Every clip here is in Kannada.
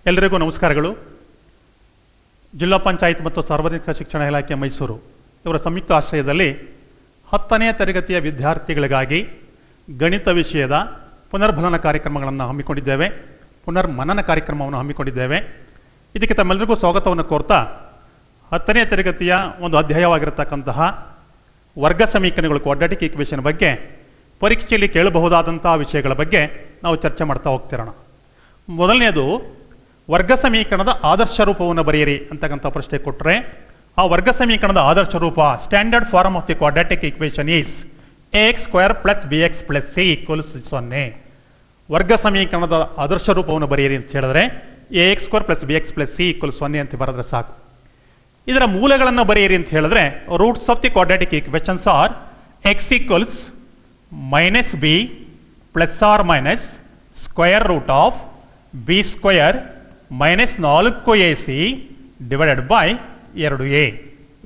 ಎಲ್ಲರಿಗೂ ನಮಸ್ಕಾರಗಳು. ಜಿಲ್ಲಾ ಪಂಚಾಯತ್ ಮತ್ತು ಸಾರ್ವಜನಿಕ ಶಿಕ್ಷಣ ಇಲಾಖೆ ಮೈಸೂರು ಇವರ ಸಂಯುಕ್ತ ಆಶ್ರಯದಲ್ಲಿ 10ನೇ ತರಗತಿಯ ವಿದ್ಯಾರ್ಥಿಗಳಿಗಾಗಿ ಗಣಿತ ವಿಷಯದ ಪುನರ್ಮನನ ಕಾರ್ಯಕ್ರಮಗಳನ್ನು ಹಮ್ಮಿಕೊಂಡಿದ್ದೇವೆ. ಪುನರ್ಮನನ ಕಾರ್ಯಕ್ರಮವನ್ನು ಹಮ್ಮಿಕೊಂಡಿದ್ದೇವೆ. ಇದಕ್ಕೆ ತಮ್ಮೆಲ್ಲರಿಗೂ ಸ್ವಾಗತವನ್ನು ಕೋರ್ತಾ 10ನೇ ತರಗತಿಯ ಒಂದು ಅಧ್ಯಾಯವಾಗಿರತಕ್ಕಂತಹ ವರ್ಗ ಸಮೀಕರಣಗಳು ಕ್ವಾಡ್ರಾಟಿಕ್ ಈಕ್ವೇಷನ್ ಬಗ್ಗೆ ಪರೀಕ್ಷೆಯಲ್ಲಿ ಕೇಳಬಹುದಾದಂತಹ ವಿಷಯಗಳ ಬಗ್ಗೆ ನಾವು ಚರ್ಚೆ ಮಾಡ್ತಾ ಹೋಗ್ತಿರೋಣ. ಮೊದಲನೇದು ವರ್ಗ ಸಮೀಕರಣದ ಆದರ್ಶ ರೂಪವನ್ನು ಬರೆಯಿರಿ ಅಂತಕ್ಕಂಥ ಪ್ರಶ್ನೆ ಕೊಟ್ಟರೆ, ಆ ವರ್ಗ ಸಮೀಕರಣದ ಆದರ್ಶ ರೂಪ standard form of the quadratic equation is ax² + bx + c = 0. ವರ್ಗ ಸಮೀಕರಣದ ಆದರ್ಶ ರೂಪವನ್ನು ಬರೆಯಿರಿ ಅಂತ ಹೇಳಿದ್ರೆ ax² + bx + c = 0 ಅಂತ ಬರೆದ್ರೆ ಸಾಕು. ಇದರ ಮೂಲಗಳನ್ನು ಬರೆಯಿರಿ ಅಂತ ಹೇಳಿದ್ರೆ roots of the quadratic equations are x = -b ± √b² -4ac / 2a.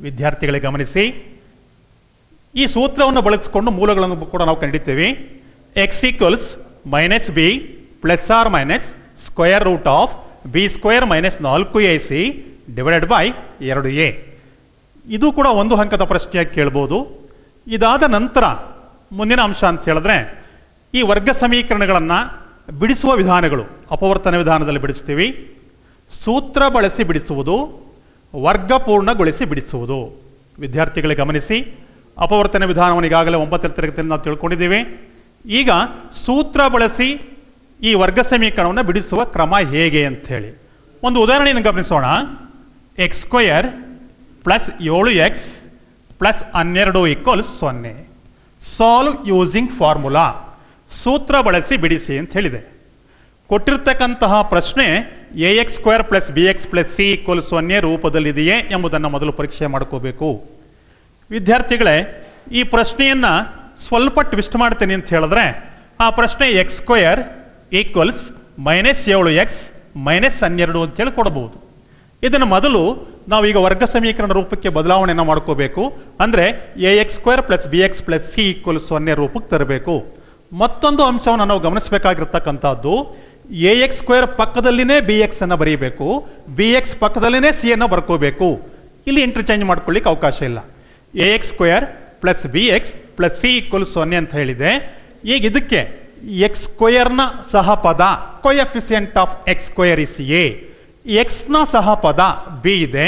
ವಿದ್ಯಾರ್ಥಿಗಳಿಗೆ ಗಮನಿಸಿ, ಈ ಸೂತ್ರವನ್ನು ಬಳಸಿಕೊಂಡು ಮೂಲಗಳನ್ನು ಕೂಡ ನಾವು ಕಂಡಿದ್ದೇವೆ. x = -b ± √b² - 4ac / 2a. ಇದು ಕೂಡ ಒಂದು ಅಂಕದ ಪ್ರಶ್ನೆಯಾಗಿ ಕೇಳ್ಬೋದು. ಇದಾದ ನಂತರ ಮುಂದಿನ ಅಂಶ ಅಂತ ಹೇಳಿದ್ರೆ ಈ ವರ್ಗ ಸಮೀಕರಣಗಳನ್ನು ಬಿಡಿಸುವ ವಿಧಾನಗಳು. ಅಪವರ್ತನ ವಿಧಾನದಲ್ಲಿ ಬಿಡಿಸ್ತೀವಿ, ಸೂತ್ರ ಬಳಸಿ ಬಿಡಿಸುವುದು, ವರ್ಗಪೂರ್ಣಗೊಳಿಸಿ ಬಿಡಿಸುವುದು. ವಿದ್ಯಾರ್ಥಿಗಳಿಗೆ ಗಮನಿಸಿ, ಅಪವರ್ತನ ವಿಧಾನವನ್ನು ಈಗಾಗಲೇ 9ನೇ ತರಗತಿಯಲ್ಲಿ ನಾವು ತಿಳ್ಕೊಂಡಿದ್ದೀವಿ. ಈಗ ಸೂತ್ರ ಬಳಸಿ ಈ ವರ್ಗ ಸಮೀಕರಣವನ್ನು ಬಿಡಿಸುವ ಕ್ರಮ ಹೇಗೆ ಅಂತ ಹೇಳಿ ಒಂದು ಉದಾಹರಣೆಯನ್ನು ಗಮನಿಸೋಣ. x² + 7x + 12 = 0. Solve using formula, ಸೂತ್ರ ಬಳಸಿ ಬಿಡಿಸಿ ಅಂತ ಹೇಳಿದೆ. ಕೊಟ್ಟಿರ್ತಕ್ಕಂತಹ ಪ್ರಶ್ನೆ ax² + bx + c = 0 ರೂಪದಲ್ಲಿದೆಯೇ ಎಂಬುದನ್ನು ಮೊದಲು ಪರೀಕ್ಷೆ ಮಾಡ್ಕೋಬೇಕು. ವಿದ್ಯಾರ್ಥಿಗಳೇ, ಈ ಪ್ರಶ್ನೆಯನ್ನು ಸ್ವಲ್ಪ ಟ್ವಿಸ್ಟ್ ಮಾಡ್ತೇನೆ ಅಂತ ಹೇಳಿದ್ರೆ ಆ ಪ್ರಶ್ನೆ x² = -7x - 12 ಅಂತ ಹೇಳಿ ಕೊಡಬಹುದು. ಇದನ್ನು ಮೊದಲು ನಾವೀಗ ವರ್ಗ ಸಮೀಕರಣ ರೂಪಕ್ಕೆ ಬದಲಾವಣೆಯನ್ನು ಮಾಡ್ಕೋಬೇಕು. ಅಂದರೆ ax² + bx + c = 0 ರೂಪಕ್ಕೆ ತರಬೇಕು. ಮತ್ತೊಂದು ಅಂಶವನ್ನು ನಾವು ಗಮನಿಸಬೇಕಾಗಿರ್ತಕ್ಕಂಥದ್ದು, ax² ಪಕ್ಕದಲ್ಲಿನೇ bx ಅನ್ನು ಬರೀಬೇಕು, bx ಪಕ್ಕದಲ್ಲಿನೇ c ಅನ್ನು ಬರ್ಕೋಬೇಕು. ಇಲ್ಲಿ ಇಂಟರ್ಚೇಂಜ್ ಮಾಡ್ಕೊಳ್ಳಿಕ್ಕೆ ಅವಕಾಶ ಇಲ್ಲ. ax² + bx + c = 0 ಅಂತ ಹೇಳಿದೆ. ಈಗ ಇದಕ್ಕೆ x² ನ ಸಹಪದ coefficient of x² is a, x ನ ಸಹಪದ b ಇದೆ,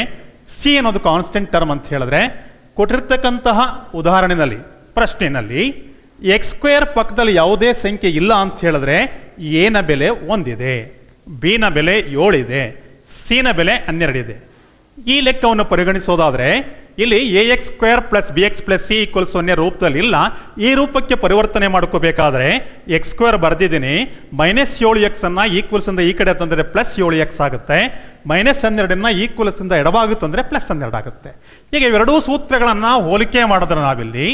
c ಅನ್ನೋದು ಕಾನ್ಸ್ಟೆಂಟ್ ಟರ್ಮ್ ಅಂತ ಹೇಳಿದ್ರೆ ಕೊಟ್ಟಿರ್ತಕ್ಕಂತಹ ಉದಾಹರಣೆಯಲ್ಲಿ ಪ್ರಶ್ನೆಯಲ್ಲಿ x² ಪಕ್ಕದಲ್ಲಿ ಯಾವುದೇ ಸಂಖ್ಯೆ ಇಲ್ಲ ಅಂತ ಹೇಳಿದ್ರೆ a ನ ಬೆಲೆ 1 ಇದೆ, b ನ ಬೆಲೆ 7 ಇದೆ, c ನ ಬೆಲೆ 12 ಇದೆ. ಈ ಲೆಕ್ಕವನ್ನು ಪರಿಗಣಿಸೋದಾದ್ರೆ ಇಲ್ಲಿ ax² + bx + c = 0 ರೂಪದಲ್ಲಿ ಇಲ್ಲ. ಈ ರೂಪಕ್ಕೆ ಪರಿವರ್ತನೆ ಮಾಡ್ಕೋಬೇಕಾದ್ರೆ x² ಬರ್ದಿದ್ದೀನಿ, -7x ಅನ್ನ ಈಕ್ವಲ್ಸ್ ಇಂದ ಈ ಕಡೆ ತಂದರೆ +7x ಆಗುತ್ತೆ, -12 ಈಕ್ವಲ್ಸ್ ಇಂದ ಎಡಭಾಗತ್ತಂದ್ರೆ +12 ಆಗುತ್ತೆ. ಈಗ ಇವೆರಡೂ ಸೂತ್ರಗಳನ್ನ ಹೋಲಿಕೆ ಮಾಡಿದ್ರೆ ನಾವಿಲ್ಲಿ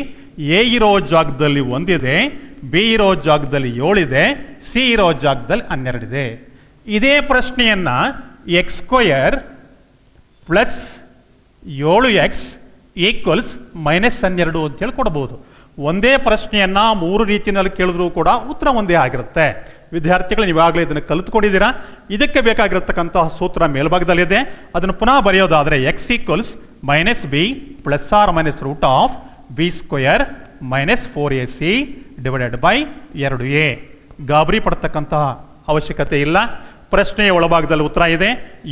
a ಇರೋ ಜಾಗದಲ್ಲಿ 1 ಇದೆ, b ಇರೋ ಜಾಗದಲ್ಲಿ 7 ಇದೆ, c ಇರೋ ಜಾಗದಲ್ಲಿ 12 ಇದೆ. ಇದೇ ಪ್ರಶ್ನೆಯನ್ನ x² + 7x = -12 ಅಂತ ಹೇಳಿ ಕೊಡಬಹುದು. ಒಂದೇ ಪ್ರಶ್ನೆಯನ್ನ 3 ರೀತಿಯಲ್ಲಿ ಕೇಳಿದ್ರು ಕೂಡ ಉತ್ತರ ಒಂದೇ ಆಗಿರುತ್ತೆ. ವಿದ್ಯಾರ್ಥಿಗಳು ನೀವಾಗಲೇ ಇದನ್ನು ಕಲಿತ್ಕೊಂಡಿದ್ದೀರಾ. ಇದಕ್ಕೆ ಬೇಕಾಗಿರತಕ್ಕಂತಹ ಸೂತ್ರ ಮೇಲ್ಭಾಗದಲ್ಲಿದೆ. ಅದನ್ನು ಪುನಃ ಬರೆಯೋದಾದರೆ x = -b ± √b² -4ac / 2a. ಗಾಬರಿ ಪಡ್ತಕ್ಕಂತಹ ಅವಶ್ಯಕತೆ ಇಲ್ಲ. ಪ್ರಶ್ನೆಯ ಒಳಭಾಗದಲ್ಲಿ ಉತ್ತರ ಇದೆ,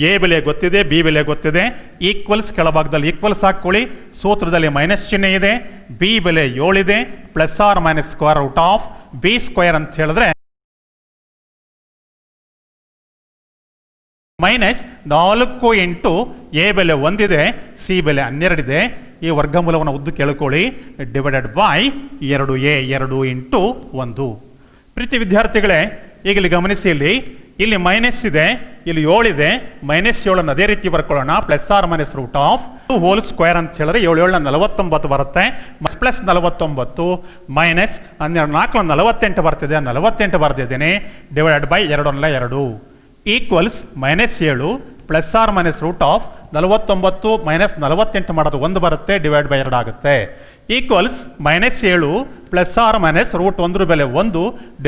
ಎ ಬೆಲೆ ಗೊತ್ತಿದೆ, ಬಿ ಬೆಲೆ ಗೊತ್ತಿದೆ, ಈಕ್ವಲ್ಸ್ ಕೆಳಭಾಗದಲ್ಲಿ ಈಕ್ವಲ್ಸ್ ಹಾಕೊಳ್ಳಿ, ಸೂತ್ರದಲ್ಲಿ ಮೈನಸ್ ಚಿಹ್ನೆ ಇದೆ, ಬಿ ಬೆಲೆ 7 ಇದೆ, ±√b² ಅಂತ ಹೇಳಿದ್ರೆ -4 ಇಂಟು ಎ ಬೆಲೆ 1 ಇದೆ, ಸಿ ಬೆಲೆ 12 ಇದೆ. ಈ ವರ್ಗಮೂಲವನ್ನು ಉದ್ದು ಕೇಳ್ಕೊಳ್ಳಿ, / 2a, 2 ಇಂಟು 1. ಪ್ರೀತಿ ವಿದ್ಯಾರ್ಥಿಗಳೇ, ಈಗ ಇಲ್ಲಿ ಗಮನಿಸಿ, ಇಲ್ಲಿ ಮೈನಸ್ ಇದೆ, ಇಲ್ಲಿ 7 ಇದೆ, -7 ಅದೇ ರೀತಿ ಬರ್ಕೊಳ್ಳೋಣ, ±√2² ಅಂತ ಹೇಳಿದ್ರೆ 7 7 49 ಬರುತ್ತೆ, +49 -12 48 ಬರ್ತಿದೆ, 48 ಬರ್ದಿದ್ದೀನಿ, / 2 2 ಈಕ್ವಲ್ಸ್ -7 ±√49 -48 ಮಾಡೋದು 1 ಬರುತ್ತೆ, / 2 ಆಗುತ್ತೆ. ಈಕ್ವಲ್ಸ್ -7 ± √1 ಬೆಲೆ 1 /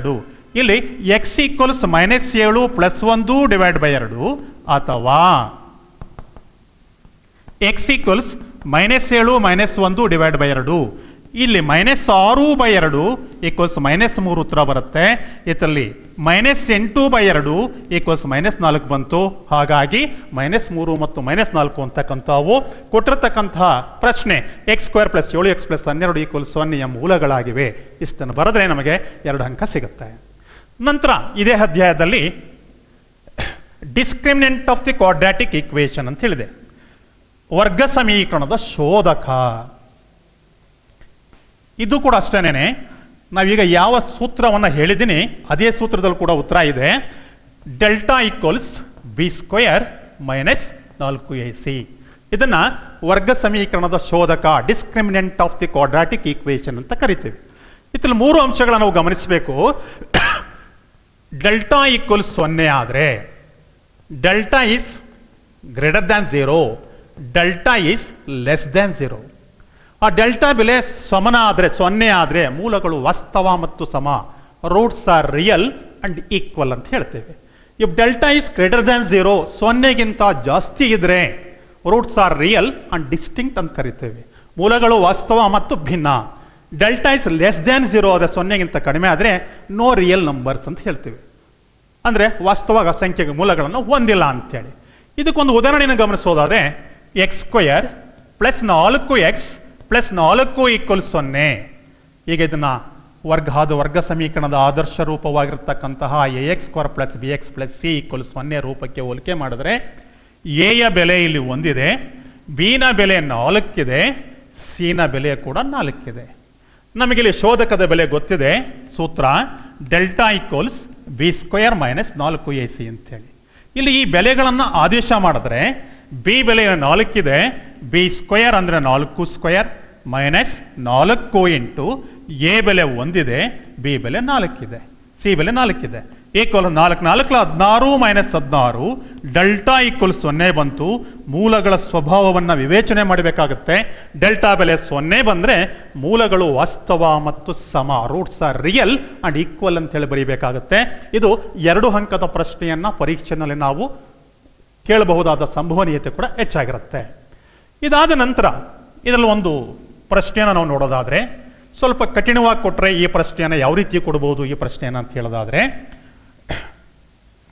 2. ಇಲ್ಲಿ X equals -7 plus 1 divide by 2 ಅಥವಾ ಎಕ್ಸ್ ಈಕ್ವಲ್ಸ್ -7 -1 ಡಿವೈಡ್ ಬೈ 2. ಇಲ್ಲಿ -6/2 ಈಕ್ವಲ್ಸ್ -3 ಉತ್ತರ ಬರುತ್ತೆ. ಇದರಲ್ಲಿ -8/2 ಈಕ್ವಲ್ಸ್ -4 ಬಂತು. ಹಾಗಾಗಿ -3 ಮತ್ತು -4 ಅಂತಕ್ಕಂಥವು ಕೊಟ್ಟಿರತಕ್ಕಂತಹ ಪ್ರಶ್ನೆ x² + 7x + 12 ಈಕ್ವಲ್ಸ್ 0 ಮೂಲಗಳಾಗಿವೆ. ಇಷ್ಟನ್ನು ಬರೆದ್ರೆ ನಮಗೆ 2 ಅಂಕ ಸಿಗುತ್ತೆ. ನಂತರ ಇದೇ ಅಧ್ಯಾಯದಲ್ಲಿ discriminant of the quadratic equation ಅಂತ ಹೇಳಿದೆ. ವರ್ಗ ಸಮೀಕರಣದ ಶೋಧಕ. ಇದು ಕೂಡ ಅಷ್ಟೇನೆ, ನಾವೀಗ ಯಾವ ಸೂತ್ರವನ್ನು ಹೇಳಿದ್ದೀನಿ ಅದೇ ಸೂತ್ರದಲ್ಲಿ ಕೂಡ ಉತ್ತರ ಇದೆ. Delta equals b² - 4ac. ಇದನ್ನ ವರ್ಗ ಸಮೀಕರಣದ ಶೋಧಕ, discriminant of the quadratic equation ಅಂತ ಕರಿತೀವಿ. ಇದರಲ್ಲಿ 3 ಅಂಶಗಳನ್ನು ನಾವು ಗಮನಿಸಬೇಕು. ಡೆಲ್ಟಾ ಈಕ್ವಲ್ಸ್ 0 ಆದರೆ delta is greater than 0, delta is less than 0. ಆ ಡೆಲ್ಟಾ ಬೆಲೆ ಸಮನಾದರೆ 0 ಆದರೆ ಮೂಲಗಳು ವಾಸ್ತವ ಮತ್ತು ಸಮ, roots are real and equal ಅಂತ ಹೇಳ್ತೇವೆ. If delta is greater than 0, 0ಗಿಂತ ಜಾಸ್ತಿ ಇದ್ರೆ roots are real and distinct ಅಂತ ಕರಿತೇವೆ. ಮೂಲಗಳು ವಾಸ್ತವ ಮತ್ತು ಭಿನ್ನ. ಡೆಲ್ಟಾ ಇಸ್ ಲೆಸ್ ದ್ಯಾನ್ 0 ಆದರೆ 0ಗಿಂತ ಕಡಿಮೆ ಆದರೆ ನೋ ರಿಯಲ್ ನಂಬರ್ಸ್ ಅಂತ ಹೇಳ್ತೀವಿ. ಅಂದರೆ ವಾಸ್ತವ ಸಂಖ್ಯೆಗೆ ಮೂಲಗಳನ್ನು ಹೊಂದಿಲ್ಲ ಅಂತೇಳಿ. ಇದಕ್ಕೊಂದು ಉದಾಹರಣೆಯನ್ನು ಗಮನಿಸೋದಾದರೆ x² + 4x + 4 ಈಕ್ವಲ್ಸ್ 0. ಈಗ ಇದನ್ನ ವರ್ಗ ಸಮೀಕರಣದ ಆದರ್ಶ ರೂಪವಾಗಿರ್ತಕ್ಕಂತಹ ax² + bx + c ಈಕ್ವಲ್ಸ್ 0 ರೂಪಕ್ಕೆ ಹೋಲಿಕೆ ಮಾಡಿದ್ರೆ a ಯ ಬೆಲೆ ಇಲ್ಲಿ 1 ಇದೆ, b ನ ಬೆಲೆ 4 ಇದೆ, c ನ ಬೆಲೆ ಕೂಡ 4 ಇದೆ. ನಮಗಿಲ್ಲಿ ಶೋಧಕದ ಬೆಲೆ ಗೊತ್ತಿದೆ. ಸೂತ್ರ ಡೆಲ್ಟಾ ಈಕ್ವಲ್ಸ್ b² - 4ac ಅಂತೇಳಿ. ಇಲ್ಲಿ ಈ ಬೆಲೆಗಳನ್ನು ಆದೇಶ ಮಾಡಿದ್ರೆ ಬಿ ಬೆಲೆ 4 ಇದೆ, b² ಅಂದರೆ 4² -4 ಇಂಟು ಎ ಬೆಲೆ 1 ಇದೆ, ಬಿ ಬೆಲೆ 4 ಇದೆ, ಸಿ ಬೆಲೆ 4 ಇದೆ. ಈಕ್ವಲ್ 4 4 16 -16. ಡೆಲ್ಟಾ ಈಕ್ವಲ್ಸ್ 0 ಬಂತು. ಮೂಲಗಳ ಸ್ವಭಾವವನ್ನು ವಿವೇಚನೆ ಮಾಡಬೇಕಾಗುತ್ತೆ. ಡೆಲ್ಟಾ ಬೆಲೆ 0 ಬಂದರೆ ಮೂಲಗಳು ವಾಸ್ತವ ಮತ್ತು ಸಮ, roots are real and equal ಅಂತ ಹೇಳಿ ಬರೀಬೇಕಾಗುತ್ತೆ. ಇದು 2 ಅಂಕದ ಪ್ರಶ್ನೆಯನ್ನು ಪರೀಕ್ಷೆಯಲ್ಲಿ ನಾವು ಕೇಳಬಹುದಾದ ಸಂಭವನೀಯತೆ ಕೂಡ ಹೆಚ್ಚಾಗಿರುತ್ತೆ. ಇದಾದ ನಂತರ ಇದರಲ್ಲಿ ಒಂದು ಪ್ರಶ್ನೆಯನ್ನು ನಾವು ನೋಡೋದಾದರೆ, ಸ್ವಲ್ಪ ಕಠಿಣವಾಗಿ ಕೊಟ್ಟರೆ ಈ ಪ್ರಶ್ನೆಯನ್ನು ಯಾವ ರೀತಿ ಕೊಡಬಹುದು ಈ ಪ್ರಶ್ನೆಯನ್ನು ಅಂತ ಹೇಳೋದಾದರೆ,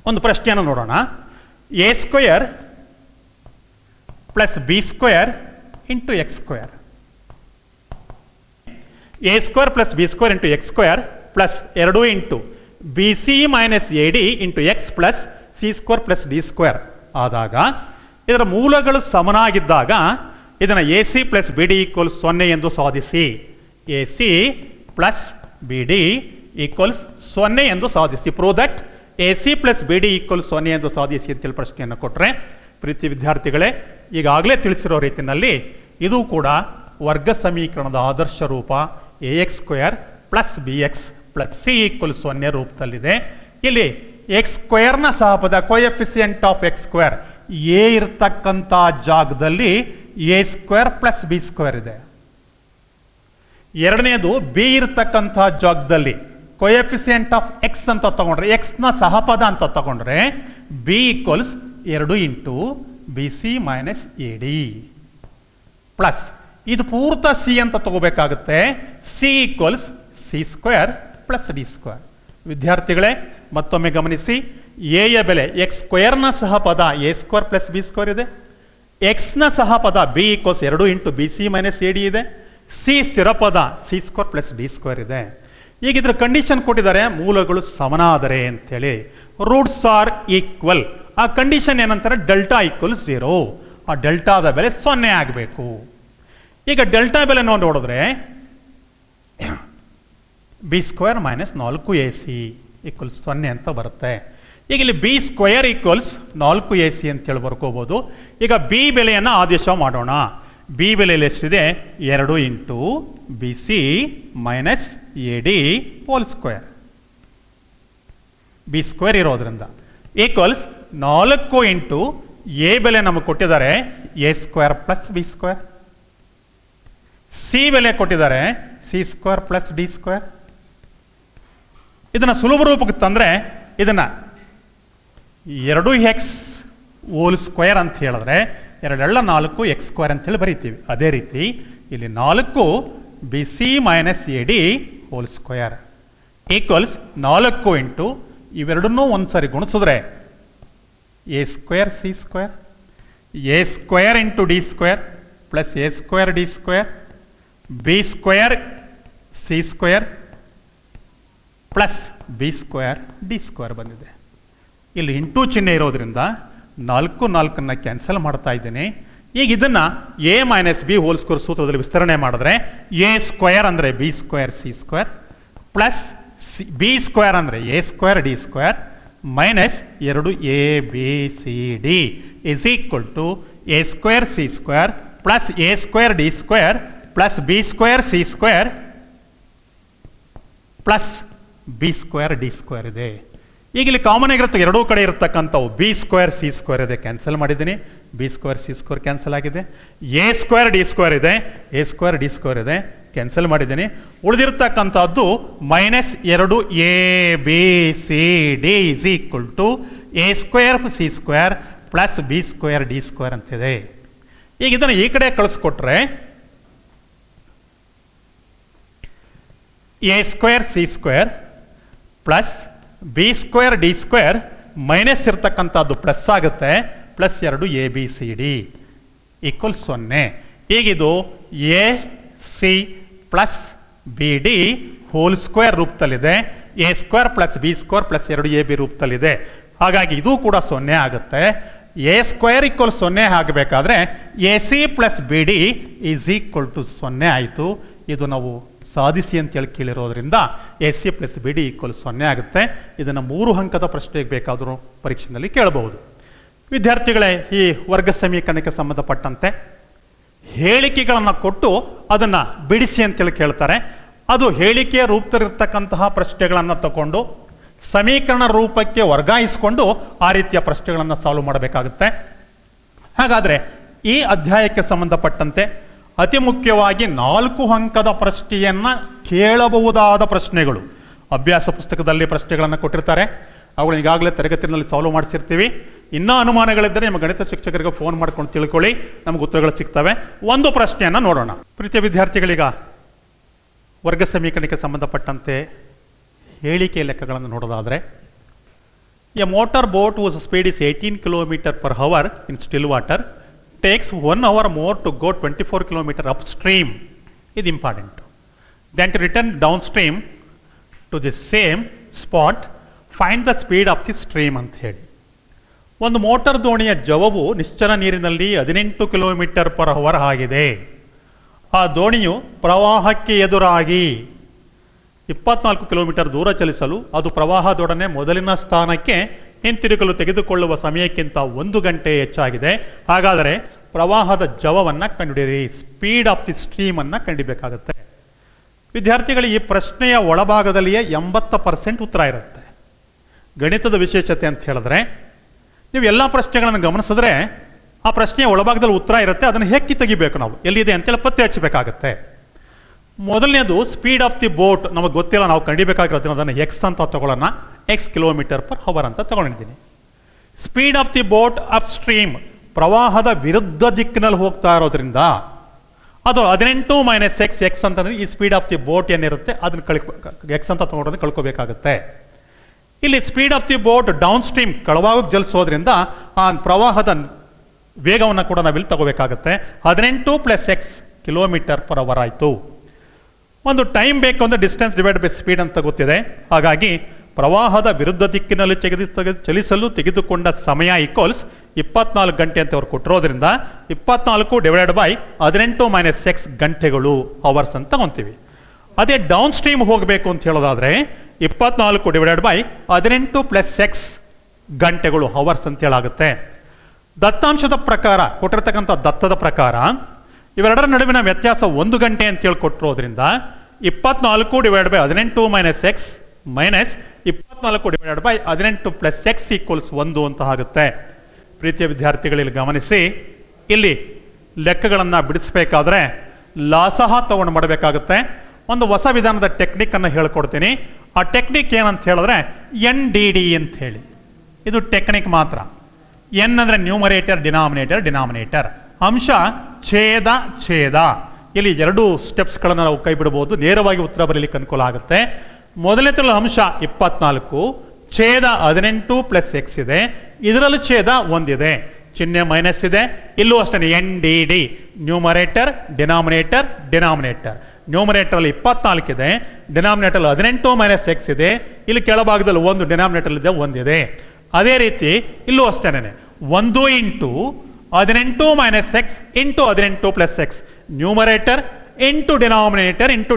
ಒಂದು ಪ್ರಶ್ನೆಯನ್ನು ನೋಡೋಣ. a² + b² into x². a² + b² into x² plus 2 into bc - ad into x plus c² + d² ಆದಾಗ ಇದರ ಮೂಲಗಳು ಸಮನಾಗಿದ್ದಾಗ ಇದನ್ನು ac + bd = 0 ಎಂದು ಸಾಧಿಸಿ. ac + bd = 0 ಎಂದು ಸಾಧಿಸಿ. ಪ್ರೂವ್ ದಟ್ ac + bd = 0 ಎಂದು ಸಾಧಿಸಿ ಅಂತೇಳಿ ಪ್ರಶ್ನೆಯನ್ನು ಕೊಟ್ಟರೆ, ಪ್ರೀತಿ ವಿದ್ಯಾರ್ಥಿಗಳೇ, ಈಗಾಗಲೇ ತಿಳಿಸಿರೋ ರೀತಿಯಲ್ಲಿ ಇದು ಕೂಡ ವರ್ಗ ಸಮೀಕರಣದ ಆದರ್ಶ ರೂಪ ax² + bx + c = 0 ರೂಪದಲ್ಲಿದೆ. ಇಲ್ಲಿ x² ನ ಸಹಪದ ಕೋಎಫಿಸಿಯೆಂಟ್ ಆಫ್ x² a ಇರ್ತಕ್ಕಂಥ ಜಾಗದಲ್ಲಿ a² + b² ಇದೆ. ಎರಡನೇದು ಬಿ ಇರ್ತಕ್ಕಂಥ ಜಾಗದಲ್ಲಿ ಕೋಎಫಿಸಿಯೆಂಟ್ ಆಫ್ ಎಕ್ಸ್ ಅಂತ ತಗೊಂಡ್ರೆ, ಎಕ್ಸ್ ನ ಸಹಪದ ಅಂತ ತಗೊಂಡ್ರೆ B equals 2 into bc - ad plus ಇದು ಪೂರ್ತ ಸಿ ಅಂತ ತಗೋಬೇಕಾಗುತ್ತೆ, ಸಿ ಈಕ್ವಲ್ಸ್ c² + d². ವಿದ್ಯಾರ್ಥಿಗಳೇ, ಮತ್ತೊಮ್ಮೆ ಗಮನಿಸಿ, ಎ ಯ ಬೆಲೆ x² ನ ಸಹಪದ a² + b² ಇದೆ, ಎಕ್ಸ್ ನ ಸಹಪದ B equals 2 into bc - ad ಇದೆ, ಸಿ ಸ್ಥಿರಪದ c² + d² ಇದೆ. ಈಗ ಇದರ ಕಂಡೀಷನ್ ಕೊಟ್ಟಿದ್ದಾರೆ, ಮೂಲಗಳು ಸಮನಾದರೆ ಅಂತೇಳಿ, ರೂಟ್ಸ್ ಆರ್ ಈಕ್ವಲ್. ಆ ಕಂಡೀಷನ್ ಏನಂತಾರೆ, ಡೆಲ್ಟಾ = 0. ಆ ಡೆಲ್ಟಾದ ಬೆಲೆ 0 ಆಗಬೇಕು. ಈಗ ಡೆಲ್ಟಾ ಬೆಲೆ ನಾವು ನೋಡಿದ್ರೆ b² - 4ac = 0 ಅಂತ ಬರುತ್ತೆ. ಈಗ ಇಲ್ಲಿ b² = 4ac ಅಂತೇಳಿ ಬರ್ಕೋಬಹುದು. ಈಗ ಬಿ ಬೆಲೆಯನ್ನು ಆದೇಶ ಮಾಡೋಣ. ಬಿ ಬೆಲೆಯಲ್ಲಿ ಎಷ್ಟಿದೆ, 2 ಇಂಟು bc - ad ಹೋಲ್². b² ಇರೋದ್ರಿಂದ ಈಕ್ವಲ್ಸ್ 4 ಇಂಟು ಎ ಬೆಲೆ ನಮಗೆ ಕೊಟ್ಟಿದ್ದಾರೆ a² + b², ಸಿ ಬೆಲೆ ಕೊಟ್ಟಿದ್ದಾರೆ c² + d². ಇದನ್ನು ಸುಲಭ ರೂಪಕ್ಕೆ ತಂದರೆ ಇದನ್ನು 2x ಹೋಲ್ ಸ್ಕ್ವೇರ್ ಅಂತ ಹೇಳಿದ್ರೆ 2 4 x ಸ್ಕ್ವೇರ್ ಅಂತೇಳಿ ಬರೀತೀವಿ. ಅದೇ ರೀತಿ ಇಲ್ಲಿ 4 BC minus AD whole square equals 4 into ಇವೆರಡನ್ನೂ ಒಂದು ಸಾರಿ ಗುಣಿಸಿದ್ರೆ A square C square A square into D square plus A square D square B square C square plus B square D square ಬಂದಿದೆ. ಇಲ್ಲಿ ಇಂಟು ಚಿಹ್ನೆ ಇರೋದ್ರಿಂದ 4 4 ಕ್ಯಾನ್ಸಲ್ ಮಾಡ್ತಾ ಇದ್ದೇನೆ. ಈಗ ಇದನ್ನು A minus B whole square ಸೂತ್ರದಲ್ಲಿ ವಿಸ್ತರಣೆ ಮಾಡಿದ್ರೆ A ಸ್ಕ್ವೇರ್ ಅಂದರೆ B square C square plus B square ಅಂದರೆ A square D square minus 2 ABCD is equal to A square C square plus A square D square plus B square C square plus B square D square ಇದೆ. ಈಗ ಇಲ್ಲಿ ಕಾಮನ್ ಆಗಿರುತ್ತೆ ಎರಡೂ ಕಡೆ ಇರತಕ್ಕಂಥವು B ಸ್ಕ್ವೇರ್ C ಸ್ಕ್ವೇರ್ ಇದೆ, ಕ್ಯಾನ್ಸಲ್ ಮಾಡಿದ್ದೀನಿ. B square C square cancel ಆಗಿದೆ. A ಸ್ಕ್ವೇರ್ D ಸ್ಕ್ವೇರ್ ಇದೆ, A ಸ್ಕ್ವೇರ್ D ಸ್ಕ್ವೇರ್ ಇದೆ, ಕ್ಯಾನ್ಸಲ್ ಮಾಡಿದ್ದೀನಿ. ಉಳಿದಿರ್ತಕ್ಕಂಥದ್ದು minus 2 ABCD is equal to A square C square plus B square D square ಅಂತಿದೆ. ಈಗ ಇದನ್ನು ಈ ಕಡೆ ಕಳಿಸ್ಕೊಟ್ರೆ A square C square plus B square D square minus ಇರ್ತಕ್ಕಂಥದ್ದು ಪ್ಲಸ್ ಆಗುತ್ತೆ, ಪ್ಲಸ್ 2 ABCD ಈಕ್ವಲ್ 0. ಈಗಿದು AC plus BD whole square ರೂಪದಲ್ಲಿದೆ, A square plus B square plus 2 AB ರೂಪದಲ್ಲಿದೆ. ಹಾಗಾಗಿ ಇದು ಕೂಡ 0 ಆಗುತ್ತೆ. A ಸ್ಕ್ವೇರ್ ಈಕ್ವಲ್ 0 ಆಗಬೇಕಾದ್ರೆ AC plus BD is equal to 0 ಆಯಿತು. ಇದು ನಾವು ಸಾಧಿಸಿ ಅಂತೇಳಿ ಕೇಳಿರೋದ್ರಿಂದ AC ಪ್ಲಸ್ BD ಈಕ್ವಲ್ 0 ಆಗುತ್ತೆ. ಇದನ್ನು 3 ಅಂಕದ ಪ್ರಶ್ನೆಗೆ ಬೇಕಾದರೂ ಪರೀಕ್ಷೆಯಲ್ಲಿ ಕೇಳಬಹುದು. ವಿದ್ಯಾರ್ಥಿಗಳೇ, ಈ ವರ್ಗ ಸಮೀಕರಣಕ್ಕೆ ಸಂಬಂಧಪಟ್ಟಂತೆ ಹೇಳಿಕೆಗಳನ್ನು ಕೊಟ್ಟು ಅದನ್ನು ಬಿಡಿಸಿ ಅಂತೇಳಿ ಕೇಳ್ತಾರೆ. ಅದು ಹೇಳಿಕೆಯ ರೂಪದಲ್ಲಿರ್ತಕ್ಕಂತಹ ಪ್ರಶ್ನೆಗಳನ್ನು ತಗೊಂಡು ಸಮೀಕರಣ ರೂಪಕ್ಕೆ ವರ್ಗಾಯಿಸಿಕೊಂಡು ಆ ರೀತಿಯ ಪ್ರಶ್ನೆಗಳನ್ನು ಸಾಲ್ವ್ ಮಾಡಬೇಕಾಗುತ್ತೆ. ಹಾಗಾದರೆ ಈ ಅಧ್ಯಾಯಕ್ಕೆ ಸಂಬಂಧಪಟ್ಟಂತೆ ಅತಿ ಮುಖ್ಯವಾಗಿ 4 ಅಂಕದ ಪ್ರಶ್ನೆಯನ್ನು ಕೇಳಬಹುದಾದ ಪ್ರಶ್ನೆಗಳು ಅಭ್ಯಾಸ ಪುಸ್ತಕದಲ್ಲಿ ಪ್ರಶ್ನೆಗಳನ್ನು ಕೊಟ್ಟಿರ್ತಾರೆ. ಅವುಗಳನ್ನ ಈಗಾಗಲೇ ತರಗತಿಯಲ್ಲಿ ಸಾಲ್ವ್ ಮಾಡಿಸಿರ್ತೀವಿ. ಇನ್ನೂ ಅನುಮಾನಗಳಿದ್ದರೆ ನಿಮ್ಮ ಗಣಿತ ಶಿಕ್ಷಕರಿಗೆ ಫೋನ್ ಮಾಡ್ಕೊಂಡು ತಿಳ್ಕೊಳ್ಳಿ, ನಮಗೆ ಉತ್ತರಗಳು ಸಿಗ್ತವೆ. ಒಂದು ಪ್ರಶ್ನೆಯನ್ನು ನೋಡೋಣ. ಪ್ರೀತಿಯ ವಿದ್ಯಾರ್ಥಿಗಳೀಗ ವರ್ಗ ಸಮೀಕರಣಕ್ಕೆ ಸಂಬಂಧಪಟ್ಟಂತೆ ಹೇಳಿಕೆ ಲೆಕ್ಕಗಳನ್ನು ನೋಡೋದಾದರೆ, A motor boat whose speed is 18 km/h in still water takes 1 hour more to go 24 km upstream. ಇದು important. Then to return downstream to the same spot, find the speed of the stream ಅಂತ ಹೇಳಿ. ಒಂದು ಮೋಟಾರ್ ದೋಣಿಯ ಜವವು ನಿಶ್ಚಲ ನೀರಿನಲ್ಲಿ 18 km/h ಆಗಿದೆ. ಆ ದೋಣಿಯು ಪ್ರವಾಹಕ್ಕೆ ಎದುರಾಗಿ 24 ಕಿಲೋಮೀಟರ್ ದೂರ ಚಲಿಸಲು ಅದು ಪ್ರವಾಹದೊಡನೆ ಮೊದಲಿನ ಸ್ಥಾನಕ್ಕೆ ಹಿಂತಿರುಗಲು ತೆಗೆದುಕೊಳ್ಳುವ ಸಮಯಕ್ಕಿಂತ 1 ಗಂಟೆ ಹೆಚ್ಚಾಗಿದೆ. ಹಾಗಾದರೆ ಪ್ರವಾಹದ ಜವವನ್ನು ಕಂಡುಹಿಡಿಯಿರಿ, ಸ್ಪೀಡ್ ಆಫ್ ದಿ ಸ್ಟ್ರೀಮ್ ಅನ್ನು ಕಂಡುಹಿಡಿಯಬೇಕಾಗುತ್ತೆ. ವಿದ್ಯಾರ್ಥಿಗಳು, ಈ ಪ್ರಶ್ನೆಯ ಒಳಭಾಗದಲ್ಲಿಯೇ 80% ಉತ್ತರ ಇರುತ್ತೆ. ಗಣಿತದ ವಿಶೇಷತೆ ಅಂತ ಹೇಳಿದ್ರೆ, ನೀವು ಎಲ್ಲ ಪ್ರಶ್ನೆಗಳನ್ನು ಗಮನಿಸಿದ್ರೆ ಆ ಪ್ರಶ್ನೆಯ ಒಳಭಾಗದಲ್ಲಿ ಉತ್ತರ ಇರುತ್ತೆ. ಅದನ್ನು ಹೇಗೆ ತೆಗಿಬೇಕು, ನಾವು ಎಲ್ಲಿದೆ ಅಂತೇಳಿ ಪತ್ತೆ ಹಚ್ಚಬೇಕಾಗತ್ತೆ. ಮೊದಲನೇದು ಸ್ಪೀಡ್ ಆಫ್ ದಿ ಬೋಟ್ ನಮಗೆ ಗೊತ್ತಿಲ್ಲ, ನಾವು ಕಂಡಿಬೇಕಾಗಿರೋದನ್ನ ಅದನ್ನು ಎಕ್ಸ್ ಅಂತ ತಗೊಳ್ಳೋಣ. x km/h ಅಂತ ತಗೊಂಡಿದ್ದೀನಿ. Speed of the boat up stream, ಪ್ರವಾಹದ ವಿರುದ್ಧ ದಿಕ್ಕಿನಲ್ಲಿ ಹೋಗ್ತಾ ಇರೋದ್ರಿಂದ ಅದು 18 - x ಅಂತಂದ್ರೆ ಈ ಸ್ಪೀಡ್ ಆಫ್ ದಿ ಬೋಟ್ ಏನಿರುತ್ತೆ ಅದನ್ನು ಎಕ್ಸ್ ಅಂತ ತಗೊಂಡ್ರೆ ಕಳ್ಕೋಬೇಕಾಗುತ್ತೆ. ಇಲ್ಲಿ speed of the boat down stream, ಕೆಳಭಾಗಕ್ಕೆ ಚಲಿಸೋದ್ರಿಂದ ಆ ಪ್ರವಾಹದ ವೇಗವನ್ನು ಕೂಡ ನಾವಿಲ್ಲಿ ತಗೋಬೇಕಾಗುತ್ತೆ. 18 + x km/h ಆಯಿತು. ಒಂದು ಟೈಮ್ ಬೇಕು ಅಂದರೆ ಡಿಸ್ಟೆನ್ಸ್ ಡಿವೈಡ್ ಬೈ ಸ್ಪೀಡ್ ಅಂತ ಗೊತ್ತಿದೆ. ಹಾಗಾಗಿ ಪ್ರವಾಹದ ವಿರುದ್ಧ ದಿಕ್ಕಿನಲ್ಲಿ ಚಲಿಸಲು ತೆಗೆದುಕೊಂಡ ಸಮಯ ಈಕ್ವಲ್ಸ್ 24 ಗಂಟೆ ಅಂತ ಅವ್ರು ಕೊಟ್ಟಿರೋದ್ರಿಂದ 24 / 18 - x ಗಂಟೆಗಳು, ಅವರ್ಸ್ ಅಂತ ತಗೊಂತೀವಿ. ಅದೇ ಡೌನ್ ಸ್ಟ್ರೀಮ್ ಹೋಗಬೇಕು ಅಂತ ಹೇಳೋದಾದ್ರೆ 24 / 18 + x ಗಂಟೆಗಳು, ಅವರ್ಸ್ ಅಂತ ಹೇಳಾಗುತ್ತೆ. ದತ್ತಾಂಶದ ಪ್ರಕಾರ ಕೊಟ್ಟಿರ್ತಕ್ಕಂಥ ದತ್ತದ ಪ್ರಕಾರ ಇವೆರಡರ ನಡುವಿನ ವ್ಯತ್ಯಾಸ 1 ಗಂಟೆ ಅಂತ ಹೇಳಿ ಕೊಟ್ಟಿರೋದ್ರಿಂದ 24 / 18 - x ಮೈನಸ್ 24 / 18 + x ಈಕ್ವಲ್ಸ್ 1 ಅಂತ ಆಗುತ್ತೆ. ಪ್ರೀತಿಯ ವಿದ್ಯಾರ್ಥಿಗಳಲ್ಲಿ ಗಮನಿಸಿ, ಇಲ್ಲಿ ಲೆಕ್ಕಗಳನ್ನು ಬಿಡಿಸಬೇಕಾದ್ರೆ ಲಾಸಹ ತಗೊಂಡು ಮಾಡಬೇಕಾಗುತ್ತೆ. ಒಂದು ಹೊಸ ವಿಧಾನದ ಟೆಕ್ನಿಕ್ ಅನ್ನು ಹೇಳ್ಕೊಡ್ತೀನಿ. ಆ ಟೆಕ್ನಿಕ್ ಏನಂತ ಹೇಳಿದ್ರೆ NDD ಅಂತ ಹೇಳಿ, ಇದು ಟೆಕ್ನಿಕ್ ಮಾತ್ರ. ಎನ್ ಅಂದರೆ ನ್ಯೂಮರೇಟರ್, ಡಿನಾಮಿನೇಟರ್. ಅಂಶ ಛೇದ ಛೇದ. ಇಲ್ಲಿ ಎರಡು ಸ್ಟೆಪ್ಸ್ಗಳನ್ನು ನಾವು ಕೈ ಬಿಡಬಹುದು, ನೇರವಾಗಿ ಉತ್ತರ ಬರಲಿಕ್ಕೆ ಅನುಕೂಲ ಆಗುತ್ತೆ. ಮೊದಲನೇ ಅಂಶ 24, ಛೇದ 18 ಪ್ಲಸ್ ಎಕ್ಸ್ ಇದೆ, ಇದರಲ್ಲಿ ಛೇದ ಒಂದಿದೆ, ಚಿಹ್ನೆ ಮೈನಸ್ ಇದೆ. ಇಲ್ಲೂ ಅಷ್ಟೇ NDD, ನ್ಯೂಮರೇಟರ್ ಡಿನಾಮಿನೇಟರ್. ನ್ಯೂಮರೇಟರ್ ಅಲ್ಲಿ 24 ಇದೆ, ಡಿನಾಮಿನೇಟರ್ 18 ಮೈನಸ್ ಎಕ್ಸ್ ಇದೆ, ಇಲ್ಲಿ ಕೆಳಭಾಗದಲ್ಲಿ ಒಂದು ಡಿನಾಮಿನೇಟರ್ ಇದೆ, ಒಂದಿದೆ. ಅದೇ ರೀತಿ ಇಲ್ಲೂ ಅಷ್ಟೇನೆ 1 into 18 minus X into 18 plus X, numerator into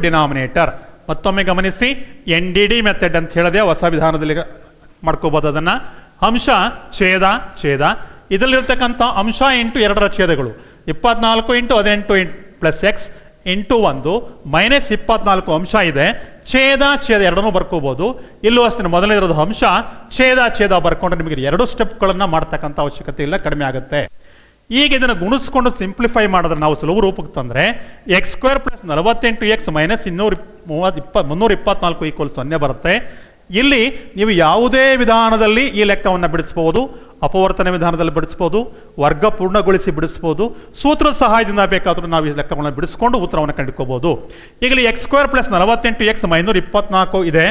denominator. ಮತ್ತೊಮ್ಮೆ ಗಮನಿಸಿ, NDD ಮೆಥಡ್ ಅಂತ ಹೇಳಿದೆ, ಹೊಸ ವಿಧಾನದಲ್ಲಿ ಮಾಡ್ಕೋಬಹುದು ಅದನ್ನ. ಅಂಶ ಛೇದ ಛೇದ, ಇದರಲ್ಲಿರ್ತಕ್ಕಂಥ ಅಂಶ ಇಂಟು ಎರಡರ ಛೇದಗಳು 24 into 18 plus X into 1 minus 24 ಅಂಶ ಇದೆ, ಛೇದ ಎರಡನ್ನೂ ಬರ್ಕೋಬಹುದು. ಇಲ್ಲೂ ಅಷ್ಟೇ ಮೊದಲನೇದು ಅಂಶ ಛೇದ ಬರ್ಕೊಂಡ್ರೆ ನಿಮಗೆ ಎರಡು ಸ್ಟೆಪ್ಗಳನ್ನು ಮಾಡ್ತಕ್ಕಂಥ ಅವಶ್ಯಕತೆ ಇಲ್ಲ, ಕಡಿಮೆ ಆಗುತ್ತೆ. ಈಗ ಇದನ್ನು ಗುಣಿಸ್ಕೊಂಡು ಸಿಂಪ್ಲಿಫೈ ಮಾಡಿದ್ರೆ ನಾವು ಸುಲಭ ರೂಪಕ್ಕೆ ತಂದರೆ x² plus 48x minus 324 equal 0 ಬರುತ್ತೆ. ಇಲ್ಲಿ ನೀವು ಯಾವುದೇ ವಿಧಾನದಲ್ಲಿ ಈ ಲೆಕ್ಕವನ್ನು ಬಿಡಿಸಬಹುದು, ಅಪವರ್ತನ ವಿಧಾನದಲ್ಲಿ ಬಿಡಿಸಬಹುದು, ವರ್ಗ ಪೂರ್ಣಗೊಳಿಸಿ ಬಿಡಿಸಬಹುದು, ಸೂತ್ರದ ಸಹಾಯದಿಂದ ಬೇಕಾದರೂ ನಾವು ಈ ಲೆಕ್ಕವನ್ನು ಬಿಡಿಸ್ಕೊಂಡು ಉತ್ತರವನ್ನು ಕಂಡುಕೋಬಹುದು. ಈಗಲೇ x² ಪ್ಲಸ್ 48x 324 ಇದೆ.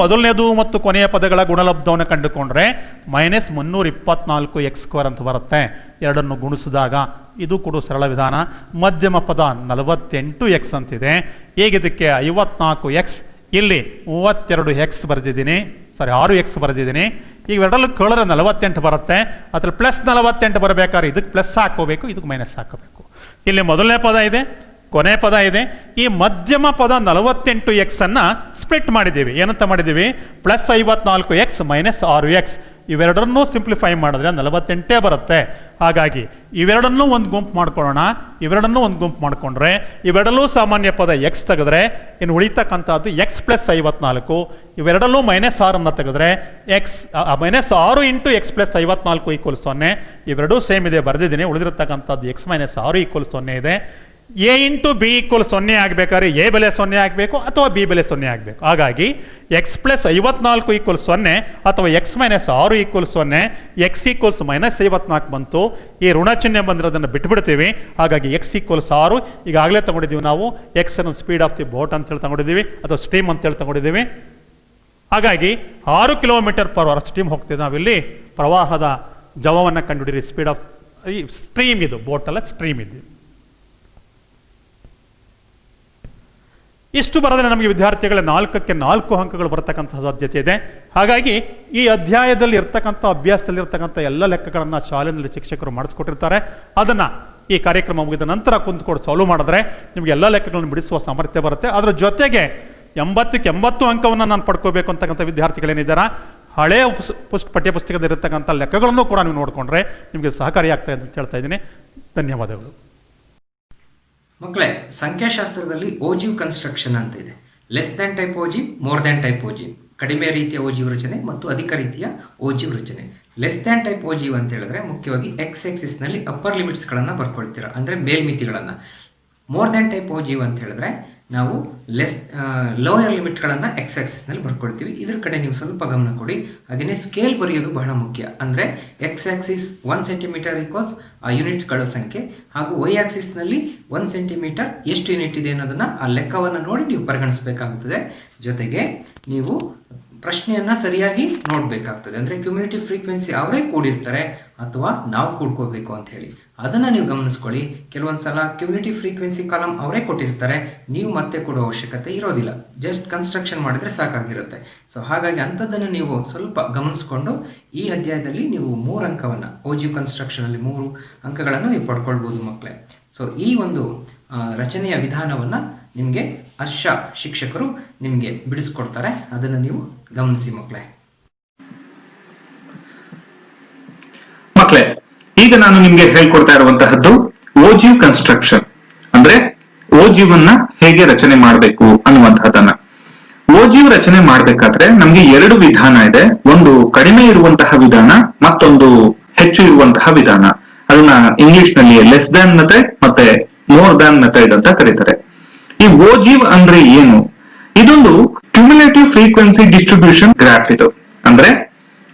ಮೊದಲನೇದು ಮತ್ತು ಕೊನೆಯ ಪದಗಳ ಗುಣಲಬ್ಧವನ್ನು ಕಂಡುಕೊಂಡ್ರೆ ಮೈನಸ್ 324x² ಅಂತ ಬರುತ್ತೆ. ಎರಡನ್ನು ಗುಣಿಸಿದಾಗ ಇದು ಕೂಡ ಸರಳ ವಿಧಾನ. ಮಧ್ಯಮ ಪದ 48x ಅಂತಿದೆ. ಈಗ ಇದಕ್ಕೆ 54x, ಇಲ್ಲಿ 32x ಬರೆದಿದ್ದೀನಿ, 6x ಬರೆದಿದ್ದೀನಿ. ಈಗ ಎರಡಲ್ಲೂ ಕಳೆದ್ರೆ 48 ಬರುತ್ತೆ. ಅದ್ರಲ್ಲಿ ಪ್ಲಸ್ 48 ಬರಬೇಕಾದ್ರೆ ಇದಕ್ಕೆ ಪ್ಲಸ್ ಹಾಕೋಬೇಕು, ಇದಕ್ಕೆ ಮೈನಸ್ ಹಾಕೋಬೇಕು. ಇಲ್ಲಿ ಮೊದಲನೇ ಪದ ಇದೆ, ಕೊನೆ ಪದ ಇದೆ. ಈ ಮಧ್ಯಮ ಪದ 48x ಅನ್ನ ಸ್ಪ್ಲಿಟ್ ಮಾಡಿದ್ದೀವಿ. ಏನಂತ ಮಾಡಿದ್ದೀವಿ? Plus 54x minus 6x. ಇವೆರಡನ್ನೂ ಸಿಂಪ್ಲಿಫೈ ಮಾಡಿದ್ರೆ 48 ಬರುತ್ತೆ. ಹಾಗಾಗಿ ಇವೆರಡನ್ನೂ ಒಂದು ಗುಂಪು ಮಾಡ್ಕೊಳ್ಳೋಣ. ಇವೆರಡನ್ನೂ ಒಂದು ಗುಂಪು ಮಾಡ್ಕೊಂಡ್ರೆ ಇವೆರಡಲ್ಲೂ ಸಾಮಾನ್ಯ ಪದ ಎಕ್ಸ್ ತೆಗೆದ್ರೆ ಇನ್ನು ಉಳಿತಕ್ಕಂಥದ್ದು ಎಕ್ಸ್ ಪ್ಲಸ್ 54. ಇವೆರಡಲ್ಲೂ ಮೈನಸ್ 6 ತೆಗೆದ್ರೆ X minus 6 into X plus 54 equal 0. ಇವೆರಡೂ ಸೇಮ್ ಇದೆ, ಬರೆದಿದ್ದೀನಿ. ಉಳಿದಿರತಕ್ಕಂಥದ್ದು ಎಕ್ಸ್ ಮೈನಸ್ 6 ಈಕ್ವಲ್ 0 ಇದೆ. ಎ ಇಂಟು ಬಿ ಈಕ್ವಲ್ 0 ಆಗಬೇಕಾದ್ರೆ ಎ ಬೆಲೆ 0 ಆಗಬೇಕು ಅಥವಾ ಬಿ ಬೆಲೆ 0 ಆಗಬೇಕು. ಹಾಗಾಗಿ ಎಕ್ಸ್ ಪ್ಲಸ್ 54 ಈಕ್ವಲ್ 0 ಅಥವಾ X minus 6 equal 0, X equals minus 54 ಬಂತು. ಈ ಋಣ ಚಿಹ್ನೆ ಬಂದರೆ ಅದನ್ನು ಬಿಟ್ಬಿಡ್ತೀವಿ. ಹಾಗಾಗಿ ಎಕ್ಸ್ ಈಕ್ವಲ್ಸ್ 6. ಈಗಾಗಲೇ ತಗೊಂಡಿದ್ದೀವಿ ನಾವು ಎಕ್ಸ್ ಅನ್ನು ಸ್ಪೀಡ್ ಆಫ್ ದಿ ಬೋಟ್ ಅಂತೇಳಿ ತಗೊಂಡಿದ್ದೀವಿ, ಅಥವಾ ಸ್ಟ್ರೀಮ್ ಅಂತೇಳಿ ತಗೊಂಡಿದ್ದೀವಿ. ಹಾಗಾಗಿ 6 ಕಿಲೋಮೀಟರ್ ಪರ್ ಅವರ್ ಸ್ಟ್ರೀಮ್ ಹೋಗ್ತಿದೆ. ನಾವಿಲ್ಲಿ ಪ್ರವಾಹದ ಜವವನ್ನು ಕಂಡುಹಿಡಿರಿ. ಸ್ಪೀಡ್ ಆಫ್ ಈ ಸ್ಟ್ರೀಮ್, ಇದು ಬೋಟ್ ಅಲ್ಲ, ಸ್ಟ್ರೀಮ್ ಇದೆ. ಇಷ್ಟು ಬರೆದ್ರೆ ನಮಗೆ ವಿದ್ಯಾರ್ಥಿಗಳ 4ಕ್ಕೆ 4 ಅಂಕಗಳು ಬರತಕ್ಕಂಥ ಸಾಧ್ಯತೆ ಇದೆ. ಹಾಗಾಗಿ ಈ ಅಧ್ಯಾಯದಲ್ಲಿ ಇರ್ತಕ್ಕಂಥ ಅಭ್ಯಾಸದಲ್ಲಿ ಇರ್ತಕ್ಕಂಥ ಎಲ್ಲ ಲೆಕ್ಕಗಳನ್ನು ಶಾಲೆಯಲ್ಲಿ ಶಿಕ್ಷಕರು ಮಾಡಿಸ್ಕೊಟ್ಟಿರ್ತಾರೆ. ಅದನ್ನು ಈ ಕಾರ್ಯಕ್ರಮ ಮುಗಿದ ನಂತರ ಕುಂತ್ಕೊಂಡು ಸಾಲ್ವ್ ಮಾಡಿದ್ರೆ ನಿಮಗೆ ಎಲ್ಲ ಲೆಕ್ಕಗಳನ್ನು ಬಿಡಿಸುವ ಸಾಮರ್ಥ್ಯ ಬರುತ್ತೆ. ಅದರ ಜೊತೆಗೆ 80ಕ್ಕೆ 80 ಅಂಕವನ್ನು ನಾನು ಪಡ್ಕೋಬೇಕು ಅಂತಕ್ಕಂಥ ವಿದ್ಯಾರ್ಥಿಗಳೇನಿದ್ದಾರೆ, ಹಳೆಯ ಪಠ್ಯಪುಸ್ತಕದಲ್ಲಿ ಇರತಕ್ಕಂಥ ಲೆಕ್ಕಗಳನ್ನು ಕೂಡ ನೀವು ನೋಡಿಕೊಂಡ್ರೆ ನಿಮಗೆ ಸಹಕಾರಿಯಾಗ್ತಾ ಇದೆ ಅಂತ ಹೇಳ್ತಾ ಇದ್ದೀನಿ. ಧನ್ಯವಾದಗಳು. ಮಕ್ಕಳೇ, ಸಂಖ್ಯಾಶಾಸ್ತ್ರದಲ್ಲಿ ಓಜಿವ್ ಕನ್ಸ್ಟ್ರಕ್ಷನ್ ಅಂತ ಇದೆ. Less than type ogive, more than type ogive, ಕಡಿಮೆ ರೀತಿಯ ಓಜಿವ್ ರಚನೆ ಮತ್ತು ಅಧಿಕ ರೀತಿಯ ಓಜಿವ್ ರಚನೆ. ಲೆಸ್ ದ್ಯಾನ್ ಟೈಪ್ ಓಜಿವ್ ಅಂತ ಹೇಳಿದ್ರೆ ಮುಖ್ಯವಾಗಿ ಎಕ್ಸ್ ಎಕ್ಸಿಸ್ ನಲ್ಲಿ ಅಪ್ಪರ್ ಲಿಮಿಟ್ಸ್ಗಳನ್ನು ಬರ್ಕೊಳ್ತೀರಾ, ಅಂದ್ರೆ ಮೇಲ್ಮಿತಿಗಳನ್ನು. ಮೋರ್ ದ್ಯಾನ್ ಟೈಪ್ ಓಜಿವ್ ಅಂತ ಹೇಳಿದ್ರೆ ನಾವು ಲೋಯರ್ ಲಿಮಿಟ್ಗಳನ್ನು ಎಕ್ಸ್ ಆಕ್ಸಿಸ್ನಲ್ಲಿ ಬರ್ಕೊಳ್ತೀವಿ. ಇದ್ರ ಕಡೆ ನೀವು ಸ್ವಲ್ಪ ಗಮನ ಕೊಡಿ. ಹಾಗೆಯೇ ಸ್ಕೇಲ್ ಬರೆಯೋದು ಬಹಳ ಮುಖ್ಯ. ಅಂದರೆ ಎಕ್ಸ್ ಆಕ್ಸಿಸ್ 1 ಸೆಂಟಿಮೀಟರ್ ಈಕ್ವಲ್ಸ್ ಆ ಯೂನಿಟ್ಸ್ಗಳ ಸಂಖ್ಯೆ, ಹಾಗೂ ವೈ ಆಕ್ಸಿಸ್ನಲ್ಲಿ 1 ಸೆಂಟಿಮೀಟರ್ ಎಷ್ಟು ಯೂನಿಟ್ ಇದೆ ಅನ್ನೋದನ್ನ ಆ ಲೆಕ್ಕವನ್ನು ನೋಡಿ ನೀವು ಪರಿಗಣಿಸಬೇಕಾಗುತ್ತದೆ. ಜೊತೆಗೆ ನೀವು ಪ್ರಶ್ನೆಯನ್ನ ಸರಿಯಾಗಿ ನೋಡಬೇಕಾಗ್ತದೆ. ಅಂದರೆ ಕ್ಯುಮ್ಯುಲೇಟಿವ್ ಫ್ರೀಕ್ವೆನ್ಸಿ ಅವರೇ ಕೂಡಿರ್ತಾರೆ ಅಥವಾ ನಾವು ಕೂಡ್ಕೋಬೇಕು ಅಂತ ಹೇಳಿ ಅದನ್ನು ನೀವು ಗಮನಿಸ್ಕೊಳ್ಳಿ. ಕೆಲವೊಂದು ಸಲ ಕ್ಯುಮ್ಯುಲೇಟಿವ್ ಫ್ರೀಕ್ವೆನ್ಸಿ ಕಾಲಮ್ ಅವರೇ ಕೊಟ್ಟಿರ್ತಾರೆ, ನೀವು ಮತ್ತೆ ಕೊಡೋ ಅವಶ್ಯಕತೆ ಇರೋದಿಲ್ಲ, ಜಸ್ಟ್ ಕನ್ಸ್ಟ್ರಕ್ಷನ್ ಮಾಡಿದ್ರೆ ಸಾಕಾಗಿರುತ್ತೆ. ಸೊ ಹಾಗಾಗಿ ಅಂಥದ್ದನ್ನು ನೀವು ಸ್ವಲ್ಪ ಗಮನಿಸ್ಕೊಂಡು ಈ ಅಧ್ಯಾಯದಲ್ಲಿ ನೀವು 3 ಅಂಕವನ್ನು ಓಜಿವ್ ಕನ್ಸ್ಟ್ರಕ್ಷನಲ್ಲಿ 3 ಅಂಕಗಳನ್ನು ನೀವು ಪಡ್ಕೊಳ್ಬೋದು ಮಕ್ಕಳೇ. ಸೊ ಈ ಒಂದು ರಚನೆಯ ವಿಧಾನವನ್ನು ನಿಮಗೆ ಹರ್ಷ ಶಿಕ್ಷಕರು ನಿಮಗೆ ಬಿಡಿಸ್ಕೊಡ್ತಾರೆ, ಅದನ್ನು ನೀವು ಗಮನಿಸಿ ಮಕ್ಕಳೇ. ಈಗ ನಾನು ನಿಮ್ಗೆ ಹೇಳ್ಕೊಡ್ತಾ ಇರುವಂತಹದ್ದು ಓಜಿವ್ ಕನ್ಸ್ಟ್ರಕ್ಷನ್, ಅಂದ್ರೆ ಓಜಿವ್ ಅನ್ನ ಹೇಗೆ ರಚನೆ ಮಾಡಬೇಕು ಅನ್ನುವಂತಹದನ್ನ. ಓಜಿವ್ ರಚನೆ ಮಾಡ್ಬೇಕಾದ್ರೆ ನಮ್ಗೆ 2 ವಿಧಾನ ಇದೆ. ಒಂದು ಕಡಿಮೆ ಇರುವಂತಹ ವಿಧಾನ, ಮತ್ತೊಂದು ಹೆಚ್ಚು ಇರುವಂತಹ ವಿಧಾನ. ಅದನ್ನ ಇಂಗ್ಲಿಷ್ ನಲ್ಲಿ ಲೆಸ್ ದ್ಯಾನ್ ಮೆಥಡ್ ಮತ್ತೆ ಮೋರ್ ದ್ಯಾನ್ ಮೆಥಡ್ ಅಂತ ಕರೀತಾರೆ. ಈ ಓಜಿವ್ ಅಂದ್ರೆ ಏನು? ಇದೊಂದು ಕ್ಯುಮುಲೇಟಿವ್ ಫ್ರೀಕ್ವೆನ್ಸಿ ಡಿಸ್ಟ್ರಿಬ್ಯೂಷನ್ ಗ್ರಾಫ್ ಇದು. ಅಂದ್ರೆ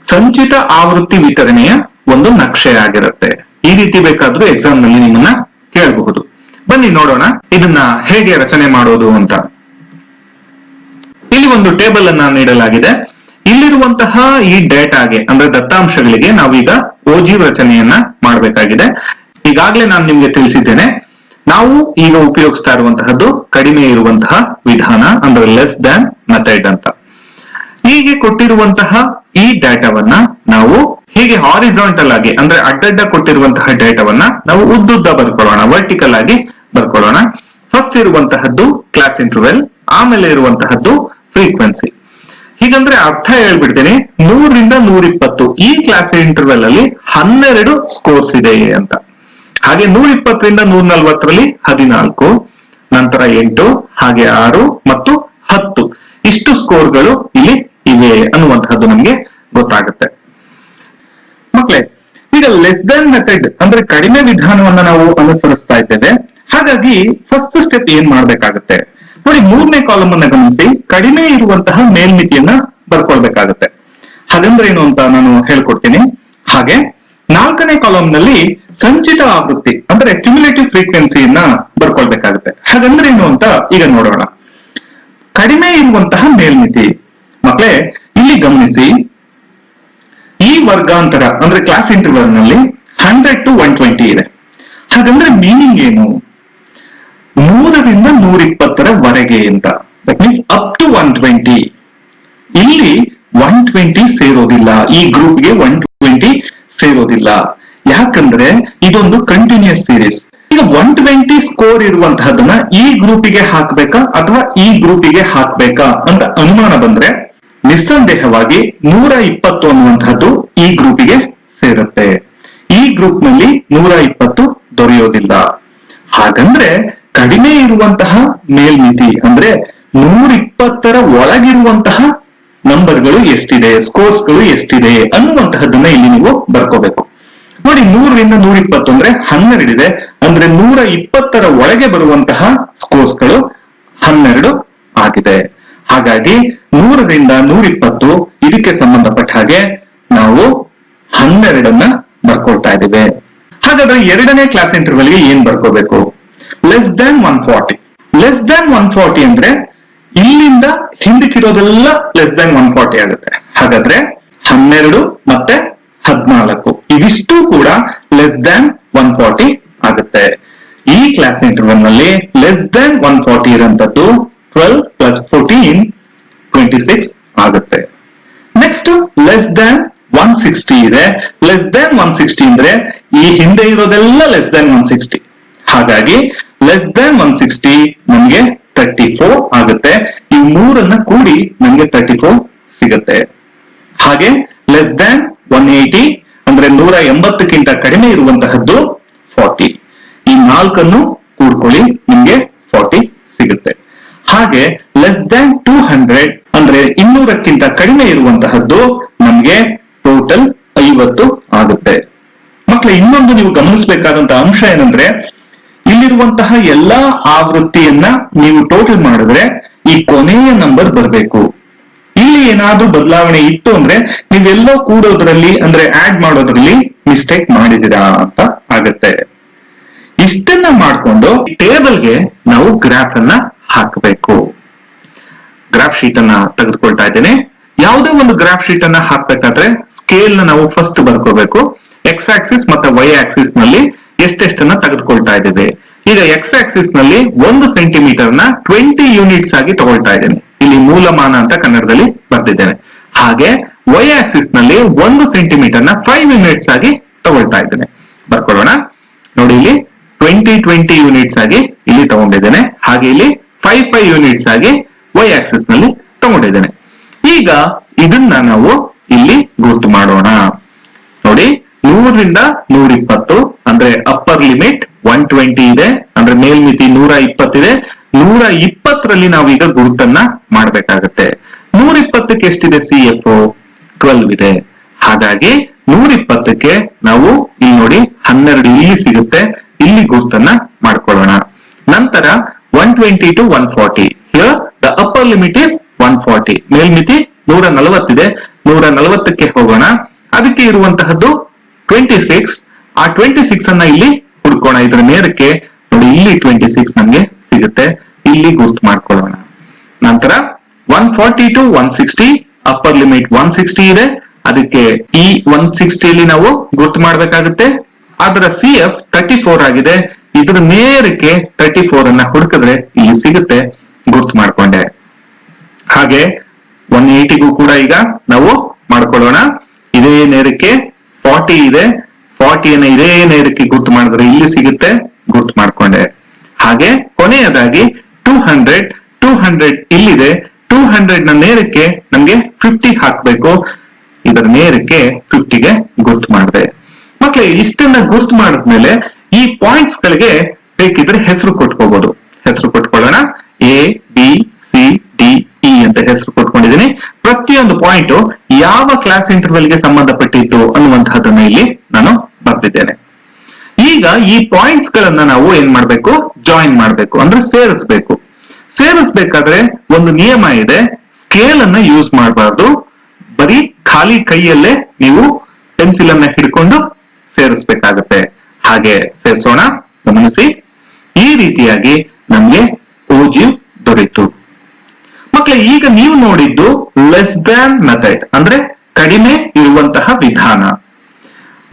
ಸಂಚಿತ ಆವೃತ್ತಿ ವಿತರಣೆಯ ಒಂದು ನಕ್ಷೆ ಆಗಿರುತ್ತೆ. ಈ ರೀತಿ ಬೇಕಾದ್ರೂ ಎಕ್ಸಾಮ್ ನಲ್ಲಿ ನಿಮ್ಮನ್ನ ಕೇಳಬಹುದು. ಬನ್ನಿ ನೋಡೋಣ ಇದನ್ನ ಹೇಗೆ ರಚನೆ ಮಾಡೋದು ಅಂತ. ಇಲ್ಲಿ ಒಂದು ಟೇಬಲ್ ಅನ್ನ ನೀಡಲಾಗಿದೆ. ಇಲ್ಲಿರುವಂತಹ ಈ ಡೇಟಾಗೆ ಅಂದ್ರೆ ದತ್ತಾಂಶಗಳಿಗೆ ನಾವೀಗ ಓಜಿ ರಚನೆಯನ್ನ ಮಾಡಬೇಕಾಗಿದೆ. ಈಗಾಗಲೇ ನಾನು ನಿಮ್ಗೆ ತಿಳಿಸಿದ್ದೇನೆ, ನಾವು ಈಗ ಉಪಯೋಗಿಸ್ತಾ ಇರುವಂತಹದ್ದು ಕಡಿಮೆ ಇರುವಂತಹ ವಿಧಾನ, ಅಂದ್ರೆ ಲೆಸ್ ದ್ಯಾನ್ ಮೆಥಡ್ ಅಂತ. ಹೀಗೆ ಕೊಟ್ಟಿರುವಂತಹ ಈ ಡೇಟಾವನ್ನ ನಾವು ಹೀಗೆ ಹಾರಿಜಾಂಟಲ್ ಆಗಿ ಅಂದ್ರೆ ಅಡ್ಡಡ್ಡ ಕೊಟ್ಟಿರುವಂತಹ ಡೇಟಾವನ್ನ ನಾವು ಉದ್ದುದ್ದ ಬರ್ಕೊಳ್ಳೋಣ, ವರ್ಟಿಕಲ್ ಆಗಿ ಬರ್ಕೊಳ್ಳೋಣ. ಫಸ್ಟ್ ಇರುವಂತಹದ್ದು ಕ್ಲಾಸ್ ಇಂಟರ್ವೆಲ್, ಆಮೇಲೆ ಇರುವಂತಹದ್ದು ಫ್ರೀಕ್ವೆನ್ಸಿ. ಹೀಗಂದ್ರೆ ಅರ್ಥ ಹೇಳ್ಬಿಡ್ತೀನಿ, 100 ರಿಂದ 120 ಈ ಕ್ಲಾಸ್ ಇಂಟರ್ವೆಲ್ ಅಲ್ಲಿ 12 ಸ್ಕೋರ್ಸ್ ಇದೆ ಅಂತ. ಹಾಗೆ 120 ರಿಂದ 140ರಲ್ಲಿ 14, ನಂತರ 8, ಹಾಗೆ 6 ಮತ್ತು 10 ಇಷ್ಟು ಸ್ಕೋರ್ಗಳು ಇಲ್ಲಿ ಇವೆ ಅನ್ನುವಂತಹದ್ದು ನಮ್ಗೆ ಗೊತ್ತಾಗುತ್ತೆ. ಮಕ್ಕಳೇ, ಈಗ ಲೆಸ್ ದ್ಯಾನ್ ಮೆಥಡ್ ಅಂದ್ರೆ ಕಡಿಮೆ ವಿಧಾನವನ್ನ ನಾವು ಅನುಸರಿಸ್ತಾ ಇದ್ದೇವೆ. ಹಾಗಾಗಿ ಫಸ್ಟ್ ಸ್ಟೆಪ್ ಏನ್ ಮಾಡ್ಬೇಕಾಗತ್ತೆ ನೋಡಿ, 3ನೇ ಕಾಲಮ್ ಅನ್ನ ಗಮನಿಸಿ. ಕಡಿಮೆ ಇರುವಂತಹ ಮೇಲ್ಮಿತಿಯನ್ನ ಬರ್ಕೊಳ್ಬೇಕಾಗತ್ತೆ. ಹಾಗಂದ್ರೆ ಏನು ಅಂತ ನಾನು ಹೇಳ್ಕೊಡ್ತೀನಿ. ಹಾಗೆ 4ನೇ ಕಾಲಮ್ ನಲ್ಲಿ ಸಂಚಿತ ಆವೃತ್ತಿ ಅಂದ್ರೆ ಕ್ಯುಮುಲೇಟಿವ್ ಫ್ರೀಕ್ವೆನ್ಸಿಯನ್ನ ಬರ್ಕೊಳ್ಬೇಕಾಗುತ್ತೆ. ಹಾಗಂದ್ರೆ ಏನು ಅಂತ ಈಗ ನೋಡೋಣ. ಕಡಿಮೆ ಇರುವಂತಹ ಮೇಲ್ಮಿತಿ ಮಕ್ಕಳೇ, ಇಲ್ಲಿ ಗಮನಿಸಿ, ಈ ವರ್ಗಾಂತರ ಅಂದ್ರೆ ಕ್ಲಾಸ್ ಇಂಟರ್ವಲ್ ನಲ್ಲಿ 100 to 120 ಇದೆ. ಹಾಗಂದ್ರೆ ಮೀನಿಂಗ್ ಏನು? 100 ರಿಂದ 120 ಅಂತ. That means up to 120. ಇಲ್ಲಿ 120 ಸೇರೋದಿಲ್ಲ, ಈ ಗ್ರೂಪ್ಗೆ 120 ಸೇರೋದಿಲ್ಲ. ಯಾಕಂದ್ರೆ ಇದೊಂದು ಕಂಟಿನ್ಯೂಸ್ ಸೀರೀಸ್. ಈಗ 120 ಸ್ಕೋರ್ ಇರುವಂತಹದನ್ನ ಈ ಗ್ರೂಪಿಗೆ ಹಾಕ್ಬೇಕಾ ಅಥವಾ ಈ ಗ್ರೂಪಿಗೆ ಹಾಕ್ಬೇಕಾ ಅಂತ ಅನುಮಾನ ಬಂದ್ರೆ ನಿಸ್ಸಂದೇಹವಾಗಿ 120 ಅನ್ನುವಂತಹದ್ದು ಈ ಗ್ರೂಪಿಗೆ ಸೇರುತ್ತೆ. ಈ ಗ್ರೂಪ್ ನಲ್ಲಿ 120 ದೊರೆಯೋದಿಲ್ಲ. ಹಾಗಂದ್ರೆ ಕಡಿಮೆ ಇರುವಂತಹ ಮೇಲ್ಮಿತಿ ಅಂದ್ರೆ 120ರ ಒಳಗಿರುವಂತಹ ನಂಬರ್ಗಳು ಎಷ್ಟಿದೆ, ಸ್ಕೋರ್ಸ್ಗಳು ಎಷ್ಟಿದೆ ಅನ್ನುವಂತಹದ್ದನ್ನ ಇಲ್ಲಿ ನೀವು ಬರ್ಕೋಬೇಕು. ನೋಡಿ, 100 ರಿಂದ 120 ಅಂದ್ರೆ 12 ಇದೆ. ಅಂದ್ರೆ 120ರ ಒಳಗೆ ಬರುವಂತಹ ಸ್ಕೋರ್ಸ್ಗಳು 12 ಆಗಿದೆ. ಹಾಗಾಗಿ 100 ರಿಂದ 120 ಇದಕ್ಕೆ ಸಂಬಂಧಪಟ್ಟ ಹಾಗೆ ನಾವು 12 ಬರ್ಕೊಳ್ತಾ ಇದ್ದೇವೆ. ಹಾಗಾದ್ರೆ 2ನೇ ಕ್ಲಾಸ್ ಇಂಟರ್ವಲ್ಗೆ ಏನ್ ಬರ್ಕೋಬೇಕು? Less than 140. ಲೆಸ್ ದ್ಯಾನ್ 140 ಅಂದ್ರೆ ಇಲ್ಲಿಂದ ಹಿಂದಕ್ಕಿರೋದೆಲ್ಲ ಲೆಸ್ ದ್ಯಾನ್ 140 ಆಗುತ್ತೆ. ಹಾಗಾದ್ರೆ 12 ಮತ್ತೆ 14 ಇವಿಷ್ಟು ಕೂಡ ಲೆಸ್ ದ್ಯಾನ್ 140 ಆಗುತ್ತೆ. ಈ ಕ್ಲಾಸ್ ಇಂಟರ್ವಲ್ ನಲ್ಲಿ ಲೆಸ್ ದ್ಯಾನ್ 140 ಇರುವಂತದ್ದು 12 plus 14 26 ಆಗುತ್ತೆ. ನೆಕ್ಸ್ಟ್ ಲೆಸ್ ದ್ಯಾನ್ 160 ಇದೆ. ಲೆಸ್ ದ್ಯಾನ್ 160 ಅಂದ್ರೆ ಈ ಹಿಂದೆ ಇರೋದೆಲ್ಲ ಲೆಸ್ ದ್ಯಾನ್ 160. ಹಾಗಾಗಿ ಲೆಸ್ ದ್ಯಾನ್ 160 ನಮ್ಗೆ 34 ಆಗುತ್ತೆ. ಈ ಮೂರನ್ನ ಕೂಡಿ ನಮ್ಗೆ 34 ಸಿಗುತ್ತೆ. ಹಾಗೆ ಲೆಸ್ ದ್ಯಾನ್ 180 ಅಂದ್ರೆ 180ಕ್ಕಿಂತ ಕಡಿಮೆ ಇರುವಂತಹದ್ದು 40. ಈ 4 ಕೂಡ್ಕೊಳ್ಳಿ, ನಿಮ್ಗೆ 40 ಸಿಗುತ್ತೆ. ಹಾಗೆ ಲೆಸ್ ದ್ಯಾನ್ 200 ಅಂದ್ರೆ 200ಕ್ಕಿಂತ ಕಡಿಮೆ ಇರುವಂತಹದ್ದು ನಮ್ಗೆ ಟೋಟಲ್ 50 ಆಗುತ್ತೆ. ಮಕ್ಕಳೇ, ಇನ್ನೊಂದು ನೀವು ಗಮನಿಸಬೇಕಾದಂತಹ ಅಂಶ ಏನಂದ್ರೆ, ಇಲ್ಲಿರುವಂತಹ ಎಲ್ಲಾ ಆವೃತ್ತಿಯನ್ನ ನೀವು ಟೋಟಲ್ ಮಾಡಿದ್ರೆ ಈ ಕೊನೆಯ ನಂಬರ್ ಬರಬೇಕು. ಇಲ್ಲಿ ಏನಾದ್ರೂ ಬದಲಾವಣೆ ಇತ್ತು ಅಂದ್ರೆ ನೀವೆಲ್ಲೋ ಕೂಡೋದ್ರಲ್ಲಿ ಅಂದ್ರೆ ಆಡ್ ಮಾಡೋದ್ರಲ್ಲಿ ಮಿಸ್ಟೇಕ್ ಮಾಡಿದಿರಾ ಅಂತ ಆಗತ್ತೆ. ಇಷ್ಟನ್ನ ಮಾಡ್ಕೊಂಡು ಟೇಬಲ್ಗೆ ನಾವು ಗ್ರಾಫ್ ಅನ್ನ ಹಾಕಬೇಕು. ಗ್ರಾಫ್ ಶೀಟ್ ಅನ್ನ ತೆಗೆದುಕೊಳ್ತಾ ಇದ್ದೇನೆ. ಯಾವುದೇ ಒಂದು ಗ್ರಾಫ್ ಶೀಟ್ ಅನ್ನ ಹಾಕ್ಬೇಕಾದ್ರೆ ಸ್ಕೇಲ್ ನ ನಾವು ಫಸ್ಟ್ ಬರ್ಕೋಬೇಕು. ಎಕ್ಸ್ ಆಕ್ಸಿಸ್ ಮತ್ತೆ ವೈ ಆಕ್ಸಿಸ್ ನಲ್ಲಿ ಎಷ್ಟೆಷ್ಟನ್ನ ತೆಗೆದುಕೊಳ್ತಾ ಇದ್ದೇವೆ. ಈಗ ಎಕ್ಸ್ ಆಕ್ಸಿಸ್ ನಲ್ಲಿ 1 ಸೆಂಟಿಮೀಟರ್ ನ 20 ಯೂನಿಟ್ಸ್ ಆಗಿ ತಗೊಳ್ತಾ ಇದ್ದೇನೆ. ಇಲ್ಲಿ ಮೂಲಮಾನ ಅಂತ ಕನ್ನಡದಲ್ಲಿ ಬರ್ದಿದ್ದೇನೆ. ಹಾಗೆ ವೈ ಆಕ್ಸಿಸ್ ನಲ್ಲಿ 1 ಸೆಂಟಿಮೀಟರ್ ನ 5 ಯೂನಿಟ್ಸ್ ಆಗಿ ತಗೊಳ್ತಾ ಇದ್ದೇನೆ. ಬರ್ಕೊಳ್ಳೋಣ. ನೋಡಿ, ಇಲ್ಲಿ 20 ಯೂನಿಟ್ಸ್ ಆಗಿ ಇಲ್ಲಿ ತಗೊಂಡಿದ್ದೇನೆ. ಹಾಗೆ ಇಲ್ಲಿ 5 ಯೂನಿಟ್ಸ್ ಆಗಿ ವೈ ಆಕ್ಸಿಸ್ ನಲ್ಲಿ ತಗೊಂಡಿದ್ದೇನೆ. ಈಗ ಇದನ್ನ ನಾವು ಇಲ್ಲಿ ಗುರುತು ಮಾಡೋಣ. ನೋಡಿ, 100 ರಿಂದ 120 ಅಂದ್ರೆ ಅಪ್ಪರ್ ಲಿಮಿಟ್ 120 ಇದೆ, ಅಂದ್ರೆ ಮೇಲ್ಮಿತಿ 120 ಇದೆ. 120ರಲ್ಲಿ ನಾವೀಗ ಗುರುತನ್ನ ಮಾಡ್ಬೇಕಾಗತ್ತೆ. 120ಕ್ಕೆ ಎಷ್ಟಿದೆ? CF 12 ಇದೆ. ಹಾಗಾಗಿ 120ಕ್ಕೆ ನಾವು ಇಲ್ಲಿ ನೋಡಿ 12 ಇಲ್ಲಿ ಸಿಗುತ್ತೆ. ಇಲ್ಲಿ ಗುರುತನ್ನ ಮಾಡ್ಕೊಳ್ಳೋಣ. ನಂತರ 120 to 140 here the upper limit is 140. ಮೇಲ್ಮಿತಿ 140 ಇದೆ. 140ಕ್ಕೆ ಹೋಗೋಣ. ಅದಕ್ಕೆ ಇರುವಂತಹದ್ದು 26. ಆ 26 ಅನ್ನ ಇಲ್ಲಿ ಹುಡ್ಕೋಣ. ಇದರ ನೇರಕ್ಕೆ ನೋಡಿ, ಇಲ್ಲಿ 26 ನಮ್ಗೆ ಸಿಗುತ್ತೆ. ಇಲ್ಲಿ ಗುರ್ತು ಮಾಡ್ಕೊಳ್ಳೋಣ. ನಂತರ 140 to 160, ಅಪ್ಪರ್ ಲಿಮಿಟ್ 160 ಇದೆ. ಅದಕ್ಕೆ ಈ 160 ಅಲ್ಲಿ ನಾವು ಗುರ್ತು ಮಾಡ್ಬೇಕಾಗುತ್ತೆ. ಅದರ CF 34 ಆಗಿದೆ. ಇದರ ನೇರಕ್ಕೆ 34 ಅನ್ನ ಹುಡುಕಿದ್ರೆ ಇಲ್ಲಿ ಸಿಗುತ್ತೆ, ಗುರ್ತು ಮಾಡ್ಕೊಂಡೆ. ಹಾಗೆ 180ಗೂ ಕೂಡ ಈಗ ನಾವು ಮಾಡ್ಕೊಳ್ಳೋಣ. ಇದೇ ನೇರಕ್ಕೆ 40 ಇದೆ. 40ಯನ್ನು ಇದೇ ನೇರಕ್ಕೆ ಗುರ್ತು ಮಾಡಿದ್ರೆ ಇಲ್ಲಿ ಸಿಗುತ್ತೆ, ಗುರ್ತು ಮಾಡ್ಕೊಂಡೆ. ಹಾಗೆ ಕೊನೆಯದಾಗಿ 200 ಇಲ್ಲಿದೆ. 200 ನ ನೇರಕ್ಕೆ ನಮ್ಗೆ 50 ಹಾಕ್ಬೇಕು. ಇದರ ನೇರಕ್ಕೆ 50ಗೆ ಗುರ್ತು ಮಾಡಿದೆ. ಮಕ್ಕಳೇ, ಇಷ್ಟನ್ನ ಗುರ್ತು ಮಾಡಿದ್ಮೇಲೆ ಈ ಪಾಯಿಂಟ್ಸ್ ಗಳಿಗೆ ಬೇಕಿದ್ರೆ ಹೆಸರು ಕೊಟ್ಕೋಬಹುದು. ಹೆಸರು ಕೊಟ್ಕೊಳ್ಳೋಣ. ABCDE ಅಂತ ಹೆಸರು ಕೊಟ್ಕೊಂಡಿದ್ದೀನಿ. ಪ್ರತಿಯೊಂದು ಪಾಯಿಂಟ್ ಯಾವ ಕ್ಲಾಸ್ ಇಂಟರ್ವೆಲ್ ಗೆ ಸಂಬಂಧಪಟ್ಟಿದ್ದು ಅನ್ನುವಂತಹದನ್ನ ಇಲ್ಲಿ ನಾನು ಬರ್ತಿದ್ದೇನೆ. ಈಗ ಈ ಪಾಯಿಂಟ್ಸ್ ಗಳನ್ನ ನಾವು ಏನ್ ಮಾಡ್ಬೇಕು, ಜಾಯಿನ್ ಮಾಡ್ಬೇಕು, ಅಂದ್ರೆ ಸೇರಿಸ್ಬೇಕು. ಸೇರಿಸ್ಬೇಕಾದ್ರೆ ಒಂದು ನಿಯಮ ಇದೆ, ಸ್ಕೇಲ್ ಅನ್ನ ಯೂಸ್ ಮಾಡಬಾರ್ದು. ಬರೀ ಖಾಲಿ ಕೈಯಲ್ಲೇ ನೀವು ಪೆನ್ಸಿಲ್ ಅನ್ನ ಹಿಡ್ಕೊಂಡು ಸೇರಿಸ್ಬೇಕಾಗತ್ತೆ. ಹಾಗೆ ಸೇರಿಸೋಣ. ಗಮನಿಸಿ, ಈ ರೀತಿಯಾಗಿ ನಮ್ಗೆ ಓಜಿವ್ ದೊರೆಯಿತು. ಮಕ್ಕಳೇ, ಈಗ ನೀವು ನೋಡಿದ್ದು ಲೆಸ್ ದ್ಯಾನ್ ಮೆಥಡ್, ಅಂದ್ರೆ ಕಡಿಮೆ ಇರುವಂತಹ ವಿಧಾನ.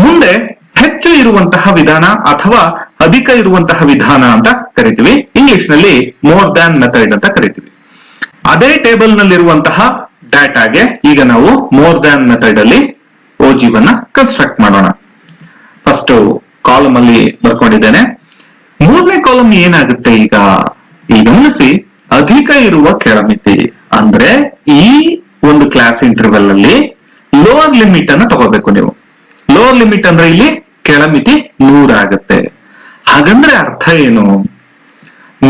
ಮುಂದೆ ಹೆಚ್ಚು ಇರುವಂತಹ ವಿಧಾನ ಅಥವಾ ಅಧಿಕ ಇರುವಂತಹ ವಿಧಾನ ಅಂತ ಕರಿತೀವಿ. ಇಂಗ್ಲಿಷ್ ನಲ್ಲಿ ಮೋರ್ ದ್ಯಾನ್ ಮೆಥಡ್ ಅಂತ ಕರಿತೀವಿ. ಅದೇ ಟೇಬಲ್ ನಲ್ಲಿರುವಂತಹ ಡಾಟಾಗೆ ಈಗ ನಾವು ಮೋರ್ ದ್ಯಾನ್ ಮೆಥಡ್ ಅಲ್ಲಿ ಓಜಿವನ್ನ ಕನ್ಸ್ಟ್ರಕ್ಟ್ ಮಾಡೋಣ. ಫಸ್ಟ್ ಕಾಲಮ್ ಅಲ್ಲಿ ಬರ್ಕೊಂಡಿದ್ದೇನೆ. ಮೂರನೇ ಕಾಲಮ್ ಏನಾಗುತ್ತೆ ಈಗ ಗಮನಿಸಿ, ಅಧಿಕ ಇರುವ ಕೆಳಮಿತಿ. ಅಂದ್ರೆ ಈ ಒಂದು ಕ್ಲಾಸ್ ಇಂಟರ್ವೆಲ್ ಅಲ್ಲಿ ಲೋವರ್ ಲಿಮಿಟ್ ಅನ್ನ ತಗೋಬೇಕು ನೀವು. ಲೋವರ್ ಲಿಮಿಟ್ ಅಂದ್ರೆ ಇಲ್ಲಿ ಕೆಳಮಿತಿ 100 ಆಗುತ್ತೆ. ಹಾಗಂದ್ರೆ ಅರ್ಥ ಏನು?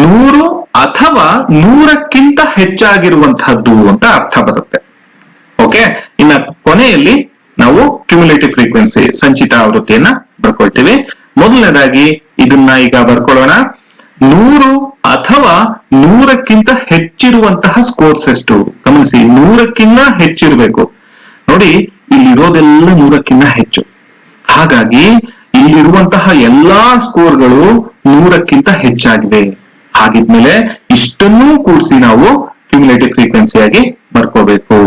100 ಅಥವಾ 100ಕ್ಕಿಂತ ಹೆಚ್ಚಾಗಿರುವಂತಹದ್ದು ಅಂತ ಅರ್ಥ ಬರುತ್ತೆ. ಓಕೆ, ಇನ್ನ ಕೊನೆಯಲ್ಲಿ ನಾವು ಕ್ಯುಮುಲೇಟಿವ್ ಫ್ರೀಕ್ವೆನ್ಸಿ ಸಂಚಿತ ಆವೃತ್ತಿಯನ್ನ ಬರ್ಕೊಳ್ತೀವಿ. ಮೊದಲನೇದಾಗಿ ಇದನ್ನ ಈಗ ಬರ್ಕೊಳ್ಳೋಣ. 100 ಅಥವಾ 100ಕ್ಕಿಂತ ಹೆಚ್ಚಿರುವಂತಹ ಸ್ಕೋರ್ಸ್ ಎಷ್ಟು? ಗಮನಿಸಿ, 100ಕ್ಕಿಂತ ಹೆಚ್ಚಿರಬೇಕು. ನೋಡಿ, ಇಲ್ಲಿರೋದೆಲ್ಲ 100ಕ್ಕಿಂತ ಹೆಚ್ಚು. ಹಾಗಾಗಿ ಇಲ್ಲಿರುವಂತಹ ಎಲ್ಲಾ ಸ್ಕೋರ್ಗಳು 100ಕ್ಕಿಂತ ಹೆಚ್ಚಾಗಿವೆ. ಹಾಗಿದ್ಮೇಲೆ ಇಷ್ಟನ್ನೂ ಕೂಡಿಸಿ ನಾವು ಕ್ಯುಮುಲೇಟಿವ್ ಫ್ರೀಕ್ವೆನ್ಸಿಯಾಗಿ ಬರ್ಕೋಬೇಕು.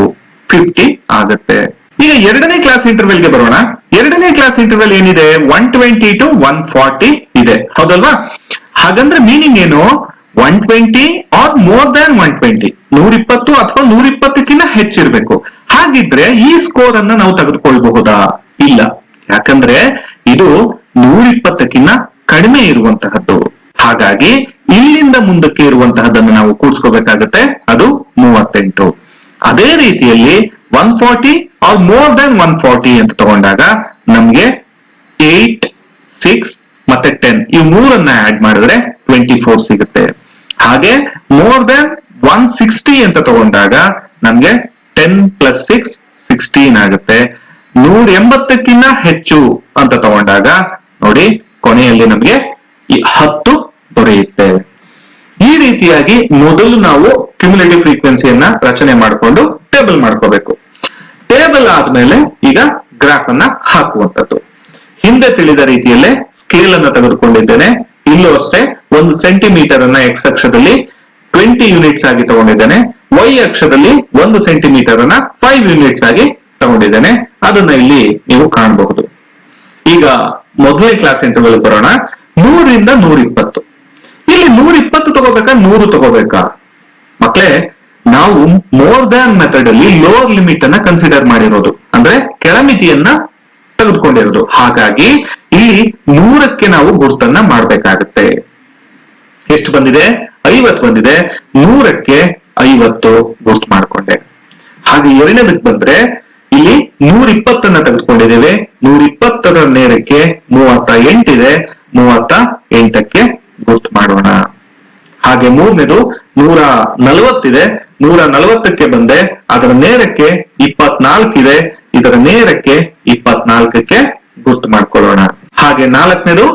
50 ಆಗತ್ತೆ. ಈಗ ಎರಡನೇ ಕ್ಲಾಸ್ ಇಂಟರ್ವೆಲ್ ಗೆ ಬರೋಣ. ಎರಡನೇ ಕ್ಲಾಸ್ ಇಂಟರ್ವೆಲ್ ಏನಿದೆ, 120 to 140 ಇದೆ, ಹೌದಲ್ವಾ? ಹಾಗಂದ್ರೆ ಮೀನಿಂಗ್ ಏನು? 120 ಆರ್ ಮೋರ್ ದ್ಯಾನ್ 120, 120 ಅಥವಾ 120ಕ್ಕಿಂತ ಹೆಚ್ಚಿರ್ಬೇಕು. ಹಾಗಿದ್ರೆ ಈ ಸ್ಕೋರ್ ಅನ್ನ ನಾವು ತೆಗೆದುಕೊಳ್ಬಹುದಾ? ಇಲ್ಲ. ಯಾಕಂದ್ರೆ ಇದು 120ಕ್ಕಿಂತ ಕಡಿಮೆ ಇರುವಂತಹದ್ದು. ಹಾಗಾಗಿ ಇಲ್ಲಿಂದ ಮುಂದಕ್ಕೆ ಇರುವಂತಹದನ್ನು ನಾವು ಕೂಡಿಸ್ಕೋಬೇಕಾಗತ್ತೆ. ಅದು 38. ಅದೇ ರೀತಿಯಲ್ಲಿ 140 ಆರ್ ಮೋರ್ ದ್ಯಾನ್ 140 ಅಂತ ತಗೊಂಡಾಗ ನಮ್ಗೆ 8, 6 ಮತ್ತೆ 10 ಈ ಮೂರನ್ನ ಆಡ್ ಮಾಡಿದ್ರೆ 24 ಸಿಗುತ್ತೆ. ಹಾಗೆ ಮೋರ್ ದ್ಯಾನ್ 160 ಅಂತ ತಗೊಂಡಾಗ ನಮ್ಗೆ 10 + 6 16 ಆಗುತ್ತೆ. 180ಕ್ಕಿಂತ ಹೆಚ್ಚು ಅಂತ ತಗೊಂಡಾಗ ನೋಡಿ ಕೊನೆಯಲ್ಲಿ ನಮ್ಗೆ 10 ದೊರೆಯುತ್ತೆ. ಈ ರೀತಿಯಾಗಿ ಮೊದಲು ನಾವು ಕ್ಯುಮುಲೇಟಿವ್ ಫ್ರೀಕ್ವೆನ್ಸಿಯನ್ನ ರಚನೆ ಮಾಡಿಕೊಂಡು ಟೇಬಲ್ ಮಾಡ್ಕೋಬೇಕು. ಟೇಬಲ್ ಆದ್ಮೇಲೆ ಈಗ ಗ್ರಾಫ್ ಅನ್ನ ಹಾಕುವಂತದ್ದು. ಹಿಂದೆ ತಿಳಿದ ರೀತಿಯಲ್ಲೇ ಸ್ಕೇಲ್ ಅನ್ನ ತೆಗೆದುಕೊಂಡಿದ್ದೇನೆ. ಇಲ್ಲೂ ಅಷ್ಟೇ 1 ಸೆಂಟಿಮೀಟರ್ ಅನ್ನ ಎಕ್ಸ್ ಅಕ್ಷದಲ್ಲಿ 20 ಯೂನಿಟ್ಸ್ ಆಗಿ ತಗೊಂಡಿದ್ದೇನೆ. ವೈ ಅಕ್ಷದಲ್ಲಿ 1 ಸೆಂಟಿಮೀಟರ್ ಅನ್ನ 5 ಯೂನಿಟ್ಸ್ ಆಗಿ ತಗೊಂಡಿದ್ದೇನೆ. ಅದನ್ನ ಇಲ್ಲಿ ನೀವು ಕಾಣಬಹುದು. ಈಗ ಮೊದಲನೇ ಕ್ಲಾಸ್ ಇಂಟರ್ವೆಲ್ ಬರೋಣ. 100 ರಿಂದ 120. ಇಲ್ಲಿ 120 ತಗೋಬೇಕಾ 100 ತಗೋಬೇಕಾ? ಮಕ್ಕಳೇ, ನಾವು ಮೋರ್ ದ್ಯಾನ್ ಮೆಥಡ್ ಅಲ್ಲಿ ಲೋವರ್ ಲಿಮಿಟ್ ಅನ್ನ ಕನ್ಸಿಡರ್ ಮಾಡಿರೋದು, ಅಂದ್ರೆ ಕೆಳಮಿತಿಯನ್ನ ತೆಗೆದುಕೊಂಡಿರೋದು. ಹಾಗಾಗಿ ಇಲ್ಲಿ 100ಕ್ಕೆ ನಾವು ಗುರ್ತನ್ನ ಮಾಡ್ಬೇಕಾಗುತ್ತೆ. ಎಷ್ಟು ಬಂದಿದೆ? 50 ಬಂದಿದೆ. 100ಕ್ಕೆ 50 ಗುರ್ತು ಮಾಡ್ಕೊಂಡೆ. ಹಾಗೆ ಎರಡನೇದಕ್ಕೆ ಬಂದ್ರೆ ಇಲ್ಲಿ 120 ತೆಗೆದುಕೊಂಡಿದ್ದೇವೆ. 120ರ ನೇರಕ್ಕೆ 38 ಇದೆ. 38ಕ್ಕೆ ಗುರ್ತು ಮಾಡೋಣ. ಹಾಗೆ ಮೂರನೇದು 140 ಇದೆ. 140ಕ್ಕೆ ಬಂದೆ. ಅದರ ನೇರಕ್ಕೆ 24 ಇದೆ. ಇದರ ನೇರಕ್ಕೆ 24ಕ್ಕೆ ಗುರ್ತು ಮಾಡ್ಕೊಳ್ಳೋಣ. ಹಾಗೆ ನಾಲ್ಕನೇದು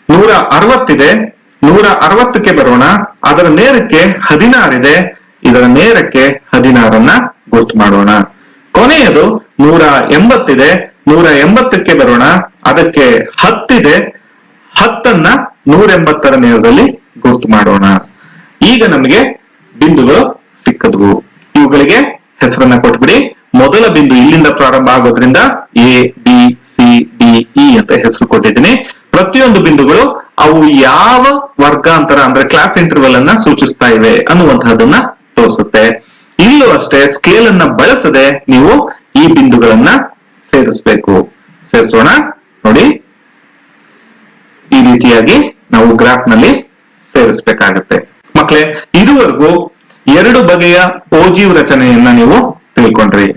160 ಇದೆ. 160ಕ್ಕೆ ಬರೋಣ. ಅದರ ನೇರಕ್ಕೆ 16 ಇದೆ. ಇದರ ನೇರಕ್ಕೆ 16ನ್ನ ಗುರ್ತು ಮಾಡೋಣ. ಕೊನೆಯದು 180 ಇದೆ. 180ಕ್ಕೆ ಬರೋಣ. ಅದಕ್ಕೆ 10 ಇದೆ. 10ನ್ನ 180ರ ನೇರದಲ್ಲಿ ಗುರ್ತು ಮಾಡೋಣ. ಈಗ ನಮಗೆ ಬಿಂದುಗಳು ಸಿಕ್ಕದ್ವು. ಇವುಗಳಿಗೆ ಹೆಸರನ್ನ ಕೊಟ್ಬಿಡಿ. ಮೊದಲ ಬಿಂದು ಇಲ್ಲಿಂದ ಪ್ರಾರಂಭ ಆಗೋದ್ರಿಂದ A B C D E ಅಂತ ಹೆಸರು ಕೊಟ್ಟಿದ್ದೀನಿ. ಪ್ರತಿಯೊಂದು ಬಿಂದುಗಳು ಅವು ಯಾವ ವರ್ಗಾಂತರ ಅಂದ್ರೆ ಕ್ಲಾಸ್ ಇಂಟರ್ವಲ್ ಅನ್ನ ಸೂಚಿಸ್ತಾ ಇವೆ ಅನ್ನುವಂತಹದನ್ನ ತೋರಿಸುತ್ತೆ. ಇಲ್ಲೂ ಅಷ್ಟೇ ಸ್ಕೇಲ್ ಅನ್ನ ಬಳಸದೆ ನೀವು ಈ ಬಿಂದುಗಳನ್ನ ಸೇರಿಸಬೇಕು. ಸೇರಿಸೋಣ. ನೋಡಿ, ಈ ರೀತಿಯಾಗಿ ನಾವು ಗ್ರಾಫ್ ನಲ್ಲಿ ಸೇರಿಸಬೇಕಾಗತ್ತೆ. ಮಕ್ಕಳೇ, ಇದುವರೆಗೂ 2 ಬಗೆಯ ಓಜೀವ್ ರಚನೆಯನ್ನ ನೀವು ತಿಳ್ಕೊಂಡ್ರಿ.